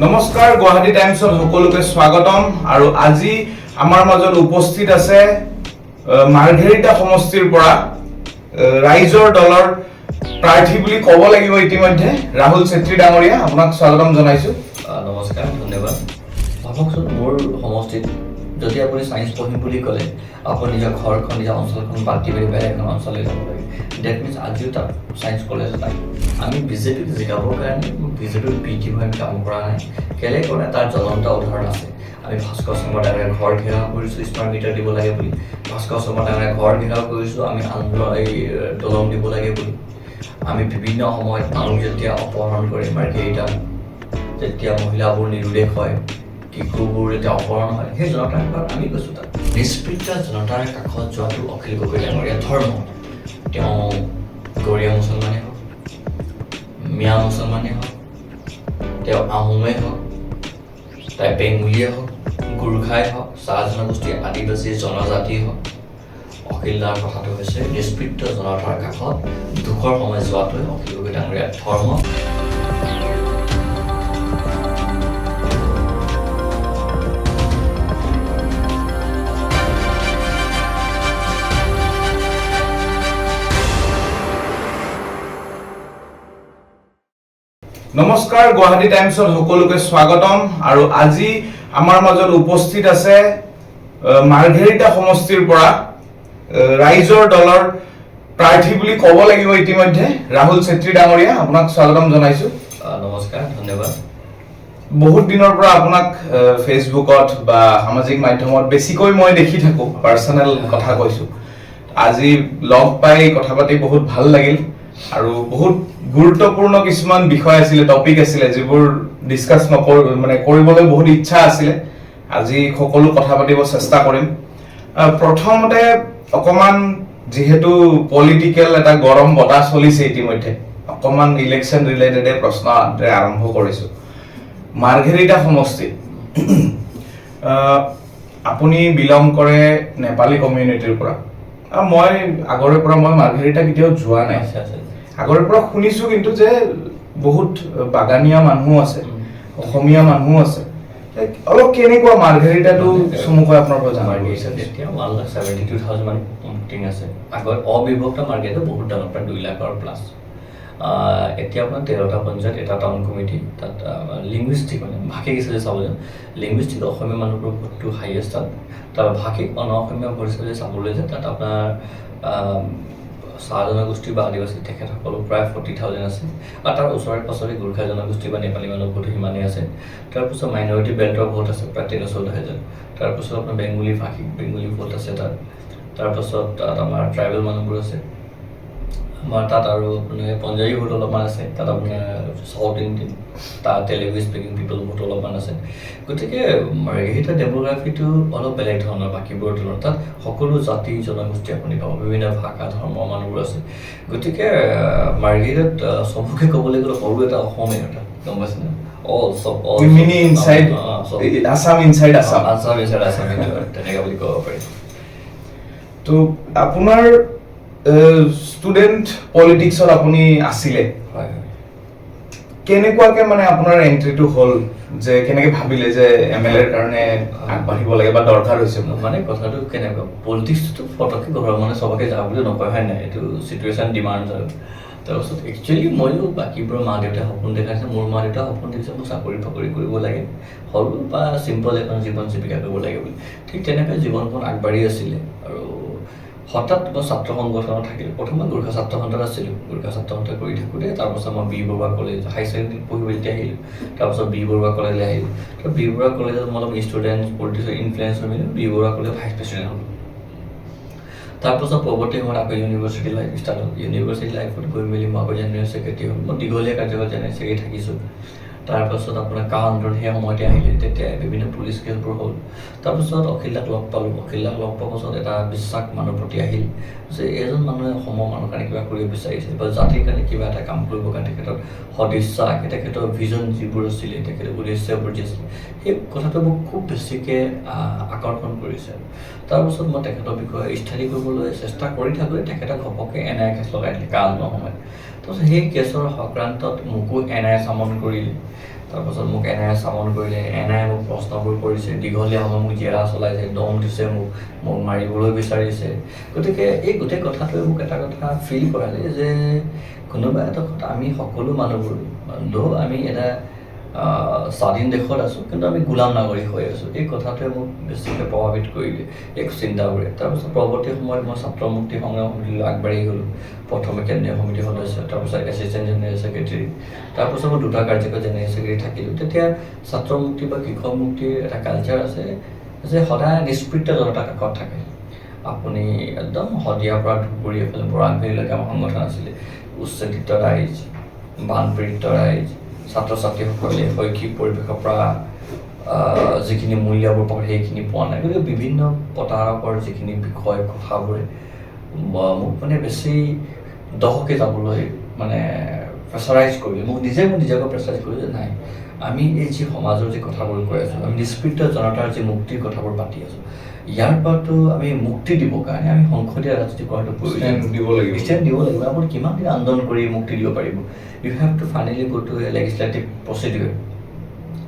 নমস্কাৰ গুৱাহাটী টাইমছত সকলোকে স্বাগতম আৰু আজি আমাৰ মাজত উপস্থিত আছে মাৰ্ঘেৰিটা সমষ্টিৰ পৰা ৰাইজৰ দলৰ প্ৰাৰ্থী বুলি ক'ব লাগিব ইতিমধ্যে ৰাহুল চেত্ৰী ডাঙৰীয়া আপোনাক স্বাগতম জনাইছো নমস্কাৰ ধন্যবাদ ভাবকচোন মোৰ সমষ্টিত যদি আপুনি সায়েন্স পঢ়িম বুলি ক'লে আপুনি নিজৰ ঘৰখন নিজৰ অঞ্চলখন বাদ দি বেলেগ এখন অঞ্চললৈ যাব লাগে ডেট মিনছ আজিও তাত সায়েন্স কলেজ নাই আমি বিজেপিক জিকাবৰ কাৰণে বিজেপিৰ বিটি হৈ আমি কাম কৰা নাই কেলে কৰে তাৰ জ্বলন্ত উদাহৰণ আছে আমি ভাস্কৰ শৰ্মা ডাঙৰীয়া ঘৰ ঘেৰাও কৰিছোঁ স্মাৰ্ট মিটাৰ দিব লাগে বুলি ভাস্কৰ শৰ্মা ডাঙৰীয়া ঘৰ ঘেৰাও কৰিছোঁ আমি এই দলং দিব লাগে বুলি আমি বিভিন্ন সময়ত মানুহ যেতিয়া অপহৰণ কৰে মাৰ্ঘেৰিটা যেতিয়া মহিলাবোৰ নিৰুদ্দেশ হয় শিশুবোৰ যেতিয়া অপহৰণ হয় সেই জনতাৰ কাষত আমি কৈছোঁ তাত নিষ্পৃত জনতাৰ কাষত যোৱাটো অখিল গগৈ ডাঙৰীয়া ধৰ্ম তেওঁ গৰীয়া মুছলমানেই হওক মিয়া মুছলমানেই হওক তেওঁ আহোমেই হওক তাই বেংগলীয়ে হওক গোৰ্খাই হওক চাহ জনগোষ্ঠী আদিবাসী জনজাতি হওক অখিল দাৰ কথাটো হৈছে নিষ্পৃত জনতাৰ কাষত দুখৰ সময় যোৱাটোৱে অখিল গগৈ ডাঙৰীয়াৰ ধৰ্ম নমস্কাৰ গুৱাহাটী টাইমছত সকলোকে স্বাগতম আৰু আজি আমাৰ মাজত উপস্থিত আছে মাৰ্ঘেৰিটা সমষ্টিৰ পৰা ৰাইজৰ দলৰ প্ৰাৰ্থী বুলি ক'ব লাগিব ইতিমধ্যে ৰাহুল চেত্ৰী ডাঙৰীয়া আপোনাক স্বাগতম জনাইছো নমস্কাৰ ধন্যবাদ বহুত দিনৰ পৰা আপোনাক ফেচবুকত বা সামাজিক মাধ্যমত বেছিকৈ মই দেখি থাকো পাৰ্সোনেল কথা কৈছো আজি লগ পাই কথা পাতি বহুত ভাল লাগিল আৰু বহুত গুৰুত্বপূৰ্ণ কিছুমান বিষয় আছিল টপিক আছিল যিবোৰ ডিসকাস মানে কৰিবলৈ বহুত ইচ্ছা আছিল আজি সকলো কথা পাতিব চেষ্টা কৰিম প্ৰথমতে অকমান যেহেতু পলিটিক্যাল এটা গৰম বতা চলিছে ইতিমধ্যে অকমান ইলেকশন ৰিলেটেড প্ৰশ্ন আৰম্ভ কৰিছো মাৰ্ঘেৰিটা সমষ্টি আপুনি বিলং কৰে নেপালী কমিউনিটিৰ পৰা মই আগৰে পৰা মই মাৰ্ঘেৰিটা কেতিয়াও যোৱা নাই আগৰে পৰা শুনিছো কিন্তু যে বহুত বাগানিয়া মানুহ আছে অসমীয়া মানুহ আছে অলপ কেনেকুৱা মাৰ্ঘেৰিটাটো চমুকৈ আপোনাৰ পৰা জানিব বিচাৰিছো এতিয়া 1,72,000 মান টিং আছে আগত অবিভক্ত মাৰ্ঘেৰিটা বহুত ডাঙৰ প্ৰায় 2 লাখৰ প্লাছ এতিয়া আপোনাৰ 13টা পঞ্চায়ত এটা টাউন কমিটি তাত লিংগুইষ্টিক মানে ভাষিক হিচাপে চাবলৈ লিংগুইষ্টিক অসমীয়া মানুহৰ ভোটটো হাইয়েষ্ট তাৰ ভাষিক অসমীয়া ভোট হিচাপে চাবলৈ যে তাত আপোনাৰ চাহ জনগোষ্ঠী বা আদিবাসী তেখেতসকলো প্ৰায় 40,000 আছে আৰু তাৰ ওচৰে পাছৰে গোৰ্খা জনগোষ্ঠী বা নেপালী মানুহৰ ভোট সিমানেই আছে তাৰপিছত মাইনৰিটি বেল্টৰ ভোট আছে প্ৰায় 13-14,000 তাৰপিছত আপোনাৰ বেংগলী ভাষিক বেংগলী ভোট আছে তাত তাৰপিছত তাত আমাৰ ট্ৰাইবেল মানুহবোৰ আছে আমাৰ তাত আৰু আপোনাৰ পঞ্জাবী ভোট অলপমান আছে তাত আপোনাৰ সাউথ ইণ্ডিয়ান তাত তেলেগু স্পিকিং পিপল ভোট অলপমান আছে গতিকে মাৰ্ঘেৰিটা ডেমোগ্ৰাফিটো অলপ বেলেগ ধৰণৰ বাকীবোৰৰ তুলনাত তাত সকলো জাতি জনগোষ্ঠী আপুনি পাব বিভিন্ন ভাষা ধৰ্ম মানুহবোৰ আছে গতিকে মাৰ্ঘেৰিটাত চবকে ক'বলৈ গ'লে সৰু এটা অসমীয়া এটা গম পাইছেনে mini inside Assam inside Assam তেনেকৈ বুলি ক'ব পাৰি তো আপোনাৰ ষ্টুডেন্ট পলিটিক্সত আপুনি আছিলে হয় কেনেকুৱাকে মানে আপোনাৰ এন্ট্ৰিটো হ'ল যে কেনেকৈ ভাবিলে যে এমএলএৰ কাৰণে আগবাঢ়িব লাগে বা দৰকাৰ হৈছে মানে কথাটো কেনেকুৱা পলিটিক্সটো ফটককৈ ঘৰৰ মানে চবকে যাব বুলি নকয় হয় নাই এইটো চিটুৱেশ্যন ডিমাণ্ড আৰু তাৰপিছত একচুৱেলি ময়ো বাকীবোৰৰ মা দেউতাই সপোন দেখাইছে মোৰ মা দেউতাই সপোন দেখিছে মোক চাকৰি কৰিব লাগে সৰু বা চিম্পল এখন জীৱন জীৱিকা কৰিব লাগে বুলি ঠিক তেনেকৈ জীৱনখন আগবাঢ়ি আছিলে আৰু হঠাৎ মই ছাত্ৰ সংগঠনত থাকিলোঁ প্ৰথমে গোৰ্খা ছাত্ৰ সন্থাত আছিলোঁ গোৰ্খা ছাত্ৰ সন্থা কৰি থাকোঁতে তাৰপাছত মই বি বৰুৱা কলেজ হাই ছেকেণ্ডেৰী পঢ়িব যেতিয়া আহিলোঁ তাৰপাছত বি বৰুৱা কলেজলৈ আহিলোঁ তো বি বৰুৱা কলেজত মই অলপ ষ্টুডেণ্ট পলিটিক্সৰ ইনফ্লুৱেঞ্চ হৈ মেলি বি বৰুৱা কলেজত ভাইচ প্ৰেচিডেণ্ট হ'লোঁ তাৰপাছত পৰৱৰ্তী সময়ত আকৌ ইউনিভাৰ্চিটি লাইফ ষ্টাৰ্ট হ'ল ইউনিভাৰ্চিটি লাইফত গৈ মেলি মই আকৌ জেনেৰেল ছেক্ৰেটাৰী হ'লোঁ মই দীঘলীয়া কাৰ্যকাল জেনেৰেল ছেক্ৰেটাৰী থাকিছোঁ তাৰপাছত আপোনাৰ কা আন্দোলন সেই সময়তে আহিলে তেতিয়া বিভিন্ন পুলিচ কেছবোৰ হ'ল তাৰপাছত অখিলদাক লগ পালোঁ অখিলদাক লগ পোৱাৰ পাছত এটা বিশ্বাস মানুহৰ প্ৰতি আহিল যে এজন মানুহে অসমৰ মানুহৰ কাৰণে কিবা কৰিব বিচাৰিছে বা জাতিৰ কাৰণে কিবা এটা কাম কৰিবৰ কাৰণে তেখেতৰ সদিচ্ছা তেখেতৰ ভিজন যিবোৰ আছিলে তেখেতৰ উদ্দেশ্যবোৰ যি আছিলে সেই কথাটো মোক খুব বেছিকৈ আকৰ্ষণ কৰিছে তাৰপাছত মই তেখেতৰ বিষয়ে ষ্টাডি কৰিবলৈ চেষ্টা কৰি থাকোঁতে তেখেতক ঘপককৈ NIA কেছ লগাই দিলে কা আন্দোলনৰ সময়ত তাৰপিছত সেই কেছৰ সংক্ৰান্তত মোকো NIA চামন কৰিলে তাৰপাছত মোক এনআইএ চামন কৰিলে, এনআইএ মোক প্ৰশ্নবোৰ কৰিছে, দীঘলীয়া সময় মোক জেৰা চলাইছে, দম দিছে, মোক মাৰিবলৈ বিচাৰিছে। গতিকে এই গোটেই কথাটোৱে মোক এটা কথা ফিল কৰালে যে কোনোবা এটা কথা আমি সকলো মানুহবোৰ আমি এটা স্বাধীন দেশত আছোঁ, কিন্তু আমি গোলাম নাগৰিক হৈ আছোঁ। এই কথাটোৱে মোক বেছিকৈ প্ৰভাৱিত কৰিলে এক চিন্তা কৰি। তাৰপিছত পৰৱৰ্তী সময়ত মই ছাত্ৰ মুক্তি সংগ্ৰাম সমিতিলৈ আগবাঢ়ি গ'লোঁ। প্ৰথমে কেন্দ্ৰীয় সমিতিৰ সদস্য, তাৰপিছত এছিষ্টেণ্ট জেনেৰেল ছেক্ৰেটেৰী, তাৰপিছত মই 2টা কাৰ্যকৰী জেনেৰেল ছেক্ৰেটেৰী থাকিলোঁ। তেতিয়া ছাত্ৰ মুক্তি বা কৃষক মুক্তিৰ এটা কালচাৰ আছে যে সদায় নিষ্পৃত জনতাৰ কাষত থাকে। আপুনি একদম শদিয়াৰ পৰা ধুবুৰী এফালে বৰাকভেলীলৈকে আমাৰ সংগঠন আছিলে। উচ্ছেদিত ৰাইজ, বানপীড়িত ৰাইজ, ছাত্ৰ ছাত্ৰীসকলে শৈক্ষিক পৰিৱেশৰ পৰা যিখিনি মূল্যবোৰ পায় সেইখিনি পোৱা নাই। গতিকে বিভিন্ন প্ৰতাৰকৰ যিখিনি বিষয় কথাবোৰে মোক মানে বেছি দহকে যাবলৈ মানে প্ৰেছাৰাইজ কৰিলে। মোক নিজকে প্ৰেছাৰাইজ কৰিলে যে নাই, আমি এই যি সমাজৰ যি কথাবোৰ কৈ আছোঁ, আমি নিষ্পৃত জনতাৰ যি মুক্তিৰ কথাবোৰ পাতি আছোঁ, ইয়াৰ পৰাতো আমি মুক্তি দিবৰ কাৰণে আমি সংসদীয় ৰাজনীতি কৰাটো ষ্টেণ্ড দিব লাগিব। আপুনি কিমান দিন আন্দোলন কৰি মুক্তি দিব পাৰিব? You have to finally go to a legislative procedure.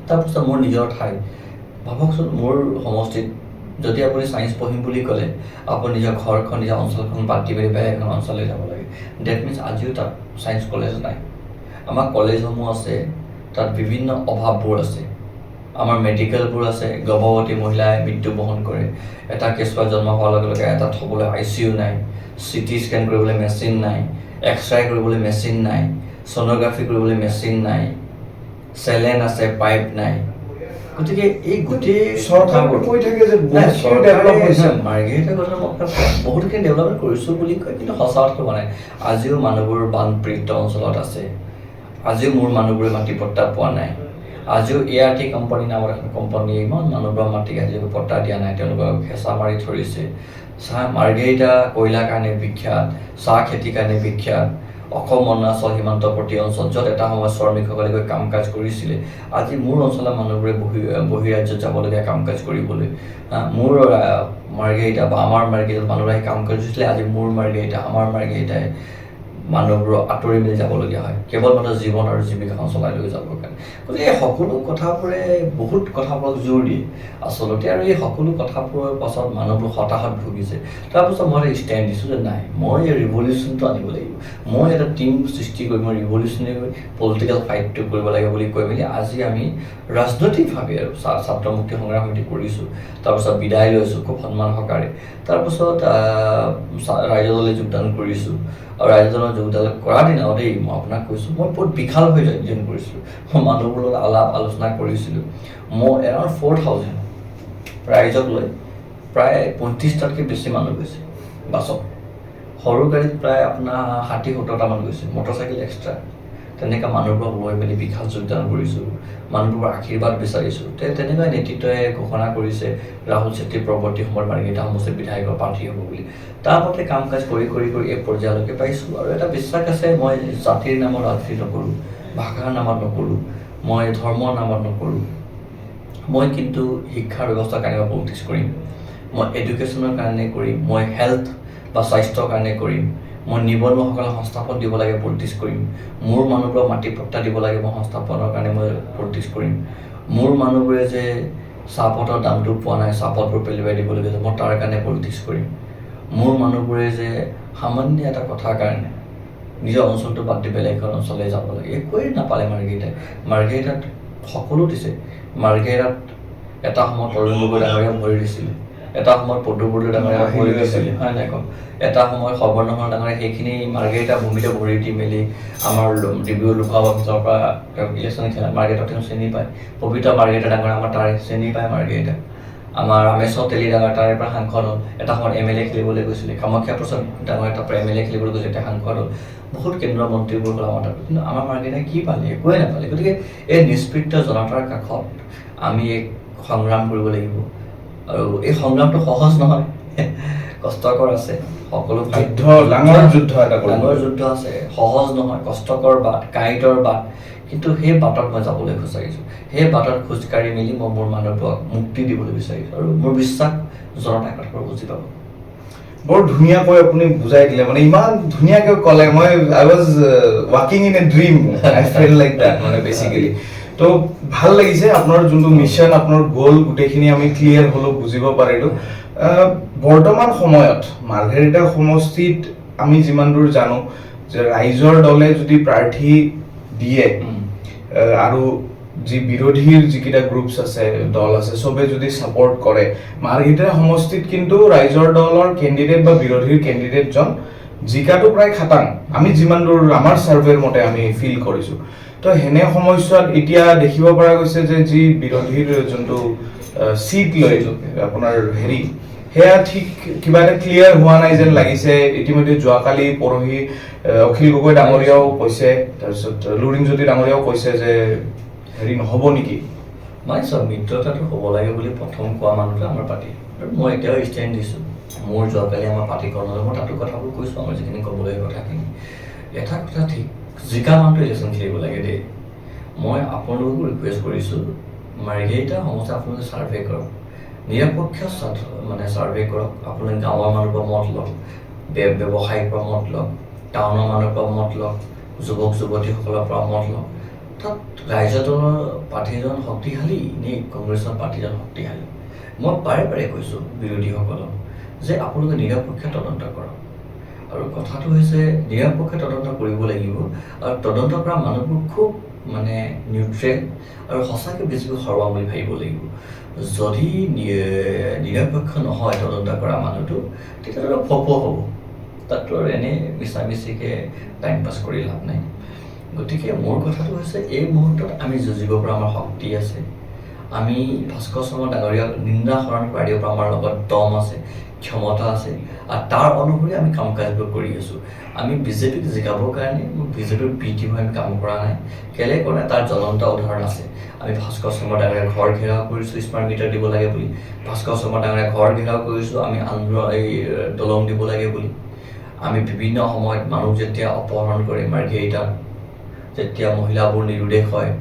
তাৰপিছত মোৰ নিজৰ ঠাই ভাবকচোন, মোৰ সমষ্টিত যদি আপুনি ছায়েন্স পঢ়িম বুলি ক'লে আপুনি নিজৰ ঘৰখন, নিজৰ অঞ্চলখন বাদ দি পেলাই বেলেগ এখন অঞ্চললৈ যাব লাগে। ডেট মিনছ আজিও তাত ছায়েন্স কলেজ নাই। আমাৰ কলেজসমূহ আছে, তাত বিভিন্ন অভাৱবোৰ আছে। আমাৰ মেডিকেলবোৰ আছে, গৰ্ভৱতী মহিলাই মৃত্যুবৰণ কৰে। এটা কেঁচুৱা জন্ম হোৱাৰ লগে লগে এটা থ'বলৈ ICU নাই, CT স্কেন কৰিবলৈ মেচিন নাই, এক্সৰে কৰিবলৈ মেচিন নাই, ছ'ন'গ্ৰাফি কৰিবলৈ মেচিন নাই, চেলেন আছে, পাইপ নাই। গতিকে এই গোটেই চৰকাৰবোৰ কৈ থাকে যে বহুতখিনি ডেভেলপ হৈছে। মাৰ্ঘেৰিটা কথা মই বহুতখিনি ডেভেলপমেণ্ট কৰিছোঁ বুলি কয়, কিন্তু সঁচা কথা কোৱা নাই। আজিও মানুহবোৰ বানপীড়িত অঞ্চলত আছে, আজিও মোৰ মানুহবোৰে মাটি পট্টা পোৱা নাই। আজিও ART কোম্পানী নামৰ এখন কোম্পানীয়ে ইমান মানুহবোৰৰ মাটি আজিলৈকে পট্টা দিয়া নাই, তেওঁলোকক হেঁচা মাৰি ধৰিছে। মাৰ্ঘেৰিটা কয়লাৰ কাৰণে বিখ্যাত, চাহ খেতিৰ কাৰণে বিখ্যাত। অসম অৰুণাচল সীমান্তৱৰ্তী অঞ্চল, য'ত এটা সময়ত শ্ৰমিকসকলে গৈ কাম কাজ কৰিছিলে, আজি মোৰ অঞ্চলৰ মানুহবোৰে বহিৰাজ্যত যাবলগীয়া কাম কাজ কৰিবলৈ। মোৰ মাৰ্ঘেৰিটা বা আমাৰ মাৰ্ঘেৰিটাত মানুহবোৰে কাম কৰিছিলে, আজি মোৰ মাৰ্ঘেৰিটা, আমাৰ মাৰ্ঘেৰিটাই মানুহবোৰক আঁতৰি মেলি যাবলগীয়া হয়, কেৱল মাত্ৰ জীৱন আৰু জীৱিকাখন চলাই লৈ যাবৰ কাৰণে। গতিকে এই সকলো কথাবোৰে বহুত কথাবোৰক জোৰ দিয়ে আচলতে, আৰু এই সকলো কথাবোৰৰ পাছত মানুহবোৰ হতাশত ভুগিছে। তাৰপাছত মই এটা ষ্টেণ্ড দিছোঁ যে নাই, মই এই ৰিভলিউশ্যনটো আনিব লাগিব, মই এটা টীম সৃষ্টি কৰি মই ৰিভলিউশ্যনেৰী পলিটিকেল ফাইটটো কৰিব লাগে বুলি কৈ মেলি আজি আমি ৰাজনৈতিকভাৱে আৰু ছাত্ৰ মুক্তি সংগ্ৰাম সমিতি কৰিছোঁ। তাৰপিছত বিদায় লৈছোঁ খুব সন্মান সহকাৰে। তাৰপিছত ৰাইজলৈ যোগদান কৰিছোঁ, আৰু ৰাইজজনৰ যোগদান কৰাৰ দিনাও দেই মই আপোনাক কৈছোঁ, মই বহুত বিশালভাৱে জইন কৰিছিলোঁ। মই মানুহবোৰৰ লগত আলাপ আলোচনা কৰিছিলোঁ। মই এৰাউণ্ড 4000 ৰাইজক লৈ প্ৰায় 35টাতকৈ বেছি মানুহ গৈছে বাছত। সৰু গাড়ীত প্ৰায় আপোনাৰ 60-70টামান গৈছে, মটৰচাইকেল এক্সট্ৰা। তেনেকৈ মানুহবোৰক লৈ মেলি বিশাল যোগদান কৰিছোঁ, মানুহবোৰৰ আশীৰ্বাদ বিচাৰিছোঁ। তেনেকৈ নেতৃত্বই ঘোষণা কৰিছে ৰাহুল চেত্ৰী পৰৱৰ্তী সময়ত মাৰ্ঘেৰিটা সমষ্টিৰ বিধায়কৰ প্ৰাৰ্থী হ'ব বুলি। তাৰ মতে কাম কাজ কৰি এই পৰ্যায়লৈকে পাইছোঁ। আৰু এটা বিশ্বাস আছে, মই জাতিৰ নামত ৰাজনীতি নকৰোঁ, ভাষাৰ নামত নকৰোঁ, মই ধৰ্মৰ নামত নকৰোঁ। মই কিন্তু শিক্ষাৰ ব্যৱস্থাৰ কাৰণে পলিটিক্স কৰিম, মই এডুকেশ্যনৰ কাৰণে কৰিম, মই হেল্থ বা স্বাস্থ্যৰ কাৰণে কৰিম, মই নিবনুৱাসকলক সংস্থাপন দিব লাগে পলিটিক্স কৰিম, মোৰ মানুহবোৰক মাটি পট্টা দিব লাগে মই সংস্থাপনৰ কাৰণে মই পলিটিক্স কৰিম, মোৰ মানুহবোৰে যে চাহপাতৰ দামটো পোৱা নাই, চাহপাতবোৰ পেলুৱাই দিবলগীয়া মই তাৰ কাৰণে পলিটিক্স কৰিম, মোৰ মানুহবোৰে যে সামান্য এটা কথাৰ কাৰণে নিজৰ অঞ্চলটো বাদ দি বেলেগ এখন অঞ্চললৈ যাব লাগে, একোৱেই নাপালে মাৰ্ঘেৰিটাত সকলো দিছে। মাৰ্ঘেৰিটাত এটা সময়ত অৰুণ গগৈ ডাঙৰীয়া ভৰি দিছিলে, এটা সময়ত পদু বৰদলৈ ডাঙৰীয়া ভৰি দিছিলে, হয় নাই কওক, এটা সময়ত সৰ্বনন্দ ডাঙৰীয়া সেইখিনি মাৰ্ঘেৰিটা ভূমিতে ভৰি দি মেলি আমাৰ ডিব্ৰুগড় লোকসভা ভিতৰৰ পৰা তেওঁক ইলেকশ্যন খেলা। মাৰ্ঘেৰিটাত তেওঁ চিনি পায়, পবিত্ৰ মাৰ্ঘেৰিটা ডাঙৰীয়া আমাৰ তাৰে চিনি পায় মাৰ্ঘেৰিটা। আমাৰ ৰামেশ্বৰ তেলী ডাঙৰ তাৰে পৰা সাংসদ হ'ল, এটা সময়ত MLA খেলিবলৈ গৈছিলে, কামাখ্যা প্ৰসাদ ডাঙৰ তাৰ পৰা MLA খেলিবলৈ গৈছিলে, এতিয়া সাংসদ হ'ল, বহুত কেন্দ্ৰীয় মন্ত্ৰীবোৰ হ'ল আমাৰ তাত। কিন্তু আমাৰ মাৰ্ঘেৰিটাই কি পালে? একোৱেই নাপালে। গতিকে এই নিষ্পৃত জনতাৰ কাষত আমি এক সংগ্ৰাম কৰিব লাগিব, আৰু এই সংগ্ৰামটো সহজ নহয়, কষ্টকৰ আছে, সকলো ডাঙৰ যুদ্ধ আছে, সহজ নহয়, কষ্টকৰ বাট, কাঁইটৰ বাট, কিন্তু সেই বাটত মই যাবলৈ বিচাৰিছোঁ। সেই বাটত খোজকাঢ়ি মেলি মই মোৰ মানুহবোৰক মুক্তি দিবলৈ বিচাৰিছোঁ, আৰু মোৰ বিশ্বাস জনতাই কথাবোৰ বুজি পাব। বৰ ধুনীয়াকৈ আপুনি বুজাই দিলে, মানে ইমান ধুনীয়াকৈ ক'লে, মই আই ৱাজ ৱাকিং in a dream, I feel like that, মানে বেচিকেলি তো ভাল লাগিছে আপোনাৰ যোনটো মিছন আপোনাৰ গ'ল গোটেইখিনি আমি ক্লিয়াৰ হলো বুজিব পাৰিলো বৰ্তমান সময়ত মাৰ্ঘেৰিটা সমষ্টিত আমি যিমান দূৰ জানো যে ৰাইজৰ দলে যদি প্ৰাৰ্থী দিয়ে আৰু যি বিৰোধীৰ যিকেইটা গ্ৰুপছ আছে দল আছে সবে যদি সাপোৰ্ট কৰে মাৰ্ঘেৰিটা সমষ্টিত কিন্তু ৰাইজৰ দলৰ কেণ্ডিডেট বা বিৰোধীৰ কেণ্ডিডেটজন জিকাটো প্ৰায় খাটাং আমি যিমান দূৰ আমাৰ সাৰ্ভেৰ মতে আমি ফিল কৰিছো তো হেনে সমস্যাত এতিয়া দেখিব পৰা গৈছে যে যি বিৰোধীৰ যোনটো সিট লৈ আপোনাৰ হেৰি হেয়া ঠিক কিবা এটা ক্লিয়াৰ হোৱা নাই যেন লাগিছে ইতিমধ্যে যোৱাকালি পৰহি অখিল গগৈ ডাঙৰীয়াও কৈছে তাৰপিছত লুৰিণজ্যোতি ডাঙৰীয়াও কৈছে যে হেৰি নহ'ব নেকি মানে সব মিত্ৰতাটো হ'ব লাগে বুলি প্ৰথম কোৱা মানুহটো আমাৰ পাৰ্টি আৰু মই এতিয়াও ষ্টেণ্ড দিছোঁ মোৰ যোৱাকালি আমাৰ পাৰ্টি কৰ্ণলৈ মই তাতো কথাবোৰ কৈছোঁ আমাৰ যিখিনি ক'বলগীয়া কথাখিনি এটা কথা ঠিক জিকা মানুহটো ইলেকশ্যন খেলিব লাগে দেই মই আপোনালোককো ৰিকুৱেষ্ট কৰিছোঁ মাৰ্ঘেৰিটা সমস্যা আপোনালোকে ছাৰ্ভে কৰক নিৰপেক্ষ মানে ছাৰ্ভে কৰক আপোনালোকে গাঁৱৰ মানুহৰ পৰা মত লওক ব্যৱসায়িক পৰা মত লওক টাউনৰ মানুহৰ পৰা মত লওক যুৱক যুৱতীসকলৰ পৰা মত লওক তাত ৰাইজৰ দলৰ প্ৰাৰ্থীজন শক্তিশালী নে কংগ্ৰেছৰ প্ৰাৰ্থীজন শক্তিশালী মই বাৰে বাৰে কৈছোঁ বিৰোধীসকলক যে আপোনালোকে নিৰপেক্ষ তদন্ত কৰক আৰু কথাটো হৈছে নিৰপেক্ষ তদন্ত কৰিব লাগিব আৰু তদন্ত কৰা মানুহবোৰ খুব মানে নিউট্ৰেল আৰু সঁচাকৈ বিজেপিক হৰুৱাম বুলি ভাবিব লাগিব যদি নিৰপেক্ষ নহয় তদন্ত কৰা মানুহটো তেতিয়াহ'লে ফপ হ'ব তাততো আৰু এনেই মিছামিছিকৈ টাইম পাছ কৰি লাভ নাই গতিকে মোৰ কথাটো হৈছে এই মুহূৰ্তত আমি যুঁজিব পৰা আমাৰ শক্তি আছে আমি ভাস্কৰ শৰ্মা ডাঙৰীয়াক নিন্দাসৰণ কৰা দিব পৰা আমাৰ লগত দম আছে ক্ষমতা আছে আৰু তাৰ অনুসৰি আমি কাম কাজবোৰ কৰি আছোঁ আমি বিজেপিক জিকাবৰ কাৰণে বিজেপিৰ বিটিভ আমি কাম কৰা নাই কেলে কৰা তাৰ জ্বলন্ত উদাহৰণ আছে আমি ভাস্কৰ শৰ্মা ডাঙৰীয়াৰ ঘৰ ঘেৰাও কৰিছোঁ স্মাৰ্ট মিটাৰ দিব লাগে বুলি ভাস্কৰ শৰ্মা ডাঙৰীয়াৰ ঘৰ ঘেৰাও কৰিছোঁ আমি এই দলং দিব লাগে বুলি আমি বিভিন্ন সময়ত মানুহ যেতিয়া অপহৰণ কৰে মাৰ্ঘেৰিটাত যেতিয়া মহিলাবোৰ নিৰুদ্দেশ হয়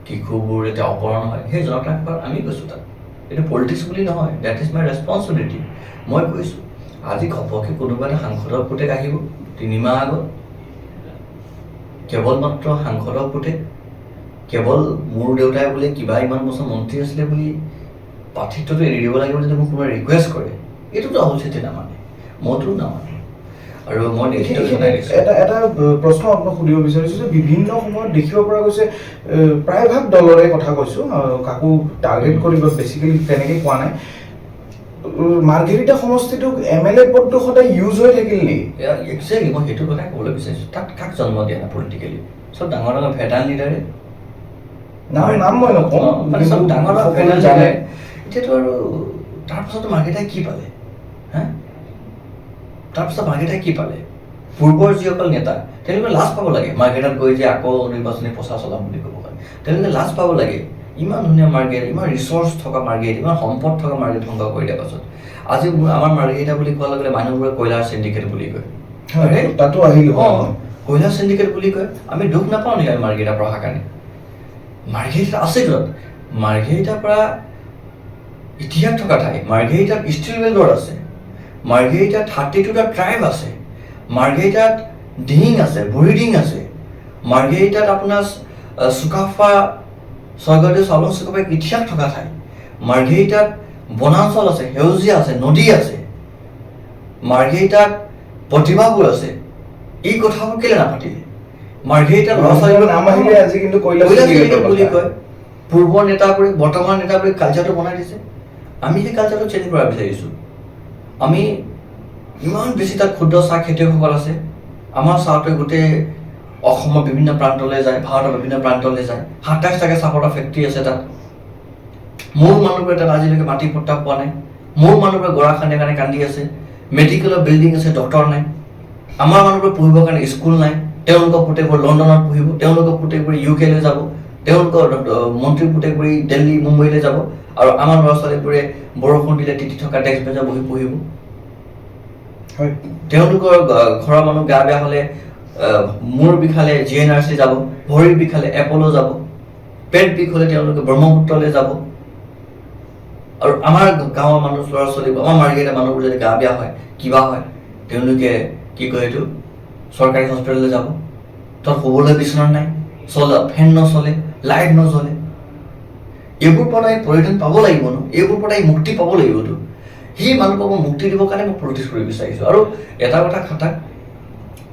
শিশুবোৰ যেতিয়া অপহৰণ হয় সেই জনতাক আমি কৈছোঁ তাত এইটো পলিটিক্স বুলি নহয় ডেট ইজ মাই ৰেছপনচিবিলিটি মই কৈছোঁ আজি ঘপককৈ কোনোবা এটা সাংসদৰ পুতেক আহিব 3 মাহ আগত কেৱল মাত্ৰ সাংসদৰ পুতেক কেৱল মোৰ দেউতাই বোলে কিবা ইমান বছৰ মন্ত্ৰী আছিলে বুলি প্ৰাৰ্থিত্বটো এৰি দিব লাগে বুলি যদি মোক কোনোবাই ৰিকুৱেষ্ট কৰে এইটোতো আচলতে নামানে মইতো নামানো আৰু মই এটা প্ৰশ্ন আপোনাক সুধিব বিচাৰিছোঁ যে বিভিন্ন সময়ত দেখিব পৰা গৈছে প্ৰায়ভাগ দলৰে কথা কৈছোঁ কাকো টাৰ্গেট কৰি বেছিকেলি তেনেকৈ কোৱা নাই মাৰ্ঘেৰিটা সমষ্টিটোক MLA পদটো সদায় ইউজ হৈ থাকিল নেকি একজেক্টলি মই সেইটো কথাই ক'বলৈ বিচাৰিছোঁ তাত কাক জন্ম দিয়া নাই পলিটিকেলি চব ডাঙৰ ডাঙৰ ভেটাৰান লিডাৰে নাম মই নকওঁ চব ডাঙৰ ডাঙৰ ভেটাৰান লিডাৰে এতিয়াতো আৰু তাৰপিছতো মাৰ্ঘেৰিটাই কি পালে হা তাৰপিছত মাৰ্ঘেৰিটাই কি পালে পূৰ্বৰ যিসকল নেতা তেওঁলোকে লাজ পাব লাগে মাৰ্ঘেৰিটাত গৈ যে আকৌ নিৰ্বাচনী প্ৰচাৰ চলাম বুলি ক'ব পাৰে তেওঁলোকে লাজ পাব লাগে ইমান ধুনীয়া মাৰ্ঘেৰিটা ইমান ৰিচৰ্চ থকা মাৰ্ঘেৰিটা ইমান সম্পদ থকা মাৰ্ঘেৰিটা ধ্বংস কৰি দিয়াৰ পাছত আজি আমাৰ মাৰ্ঘেৰিটা বুলি কোৱাৰ লগে লগে মানুহবোৰে কয়লাৰ চিণ্ডিকেট বুলি কয় তাতো আহিলো কয়লাৰ চিণ্ডিকেট বুলি কয় আমি দুখ নাপাওঁ নেকি আমি মাৰ্ঘেৰিটা পঢ়াৰ কাৰণে মাৰ্ঘেৰিটা আছে য'ত মাৰ্ঘেৰিটাৰ পৰা ইতিহাস থকা ঠাই মাৰ্ঘেৰিটাত ষ্টীল ৱেল্ডৰ আছে মাৰ্ঘেৰিটাত 32টা ট্ৰাইব আছে মাৰ্ঘেৰিটাত ডিহিং আছে বুঢ়ীডিং আছে মাৰ্ঘেৰিটাত আপোনাৰ চুকাফা স্বৰ্গদেউ চাউলুং চুকাফাৰ ইতিহাস থকা ঠাই মাৰ্ঘেৰিটাত বনাঞ্চল আছে সেউজীয়া আছে নদী আছে মাৰ্ঘেৰিটাত প্ৰতিভাবোৰ আছে এই কথাবোৰ কেলে নাপাতিলে মাৰ্ঘেৰিটাত ল'ৰা ছোৱালীবোৰ নাম আহিলে আজি কিন্তু কয়লা বুলি কয় পূৰ্বৰ নেতাবোৰে বৰ্তমান নেতাবোৰে কালচাৰটো বনাই দিছে আমি সেই কালচাৰটো চেঞ্জ কৰিব বিচাৰিছোঁ আমি ইমান বেছি তাত ক্ষুদ্ৰ চাহ খেতিয়কসকল আছে আমাৰ চাহটোৱে গোটেই অসমৰ বিভিন্ন প্ৰান্তলৈ যায় ভাৰতৰ বিভিন্ন প্ৰান্তলৈ যায় 27টাকৈ চাহপাতৰ ফেক্টৰী আছে তাত মোৰ মানুহবোৰে তাত আজিলৈকে মাটি পট্টা পোৱা নাই মোৰ মানুহবোৰে গৰাখান্দিৰ কাৰণে কান্দি আছে মেডিকেলৰ বিল্ডিং আছে ডক্টৰ নাই আমাৰ মানুহবোৰে পঢ়িবৰ কাৰণে স্কুল নাই তেওঁলোকৰ পুতেকবোৰ লণ্ডনত পঢ়িব তেওঁলোকৰ পুতেকবোৰ UK-লৈ যাব তেওঁলোকৰ মন্ত্ৰী পুতেকবোৰ দিল্লী মুম্বাইলৈ যাব আৰু আমাৰ ল'ৰা ছোৱালীবোৰে বৰষুণ দিলে তিতি থকা ডেস্ক বেঞ্চত বহি পঢ়িব তেওঁলোকৰ ঘৰৰ মানুহ গা বেয়া হ'লে মূৰ বিষালে GNRC যাব ভৰিৰ বিষালে এপলো যাব পেট বিষ হ'লে তেওঁলোকে ব্ৰহ্মপুত্ৰলৈ যাব আৰু আমাৰ গাঁৱৰ মানুহ ল'ৰা ছোৱালী আমাৰ মাৰ্ঘেৰিটা মানুহবোৰ যদি গা বেয়া হয় কিবা হয় তেওঁলোকে কি কয় এইটো চৰকাৰী হস্পিটেললৈ যাব তাত শুবলৈ বিচনা নাই ফেন নচলে লাইট নজ্বলে এইবোৰ পৰা পৰিত্ৰাণ পাব লাগিব ন, এইবোৰ পৰা মুক্তি পাব লাগিবতো। সেই মানুহবোৰক মুক্তি দিবৰ কাৰণে মই প্ৰটেষ্ট কৰিব বিচাৰিছোঁ। আৰু এটা কথা খাটাক,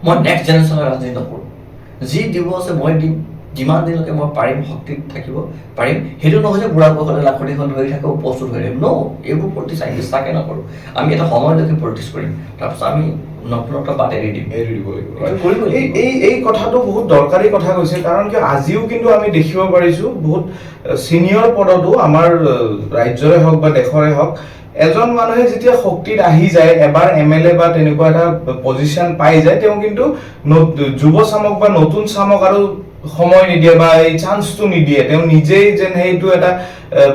মই নেক্সট জেনেৰেশ্যনৰ ৰাজনীতি নকৰোঁ। যি দিব আছে মই দিম, যিমান দিনলৈকে মই পাৰিম, শক্তি থাকিব পাৰিম। সেইটো নহয় যে বুঢ়া বয়সতে লাখুটিখন ধৰি থাকোঁ, প্ৰস্তুত হৈ থাকিম। ন, এইবোৰ পলিটিক্স আমি বিশ্বাসে নকৰোঁ। আমি এটা সময়লৈকে পলিটিক্স কৰিম, তাৰপিছত আমি নতুনত্ব বাট এৰি দিব লাগিব। এই কথাটো বহুত দৰকাৰী কথা কৈছে, কাৰণ কি আজিও কিন্তু আমি দেখিব পাৰিছোঁ বহুত চিনিয়ৰ পদতো আমাৰ ৰাজ্যৰে হওক বা দেশৰে হওক, এজন মানুহে যেতিয়া শক্তিত আহি যায়, এবাৰ MLA বা তেনেকুৱা এটা পজিশ্যন পাই যায়, তেওঁ কিন্তু যুৱ চামক বা নতুন চামক আৰু সময় নিদিয়ে বা এই চান্সটো নিদিয়ে। তেওঁ নিজেই যেন সেইটো এটা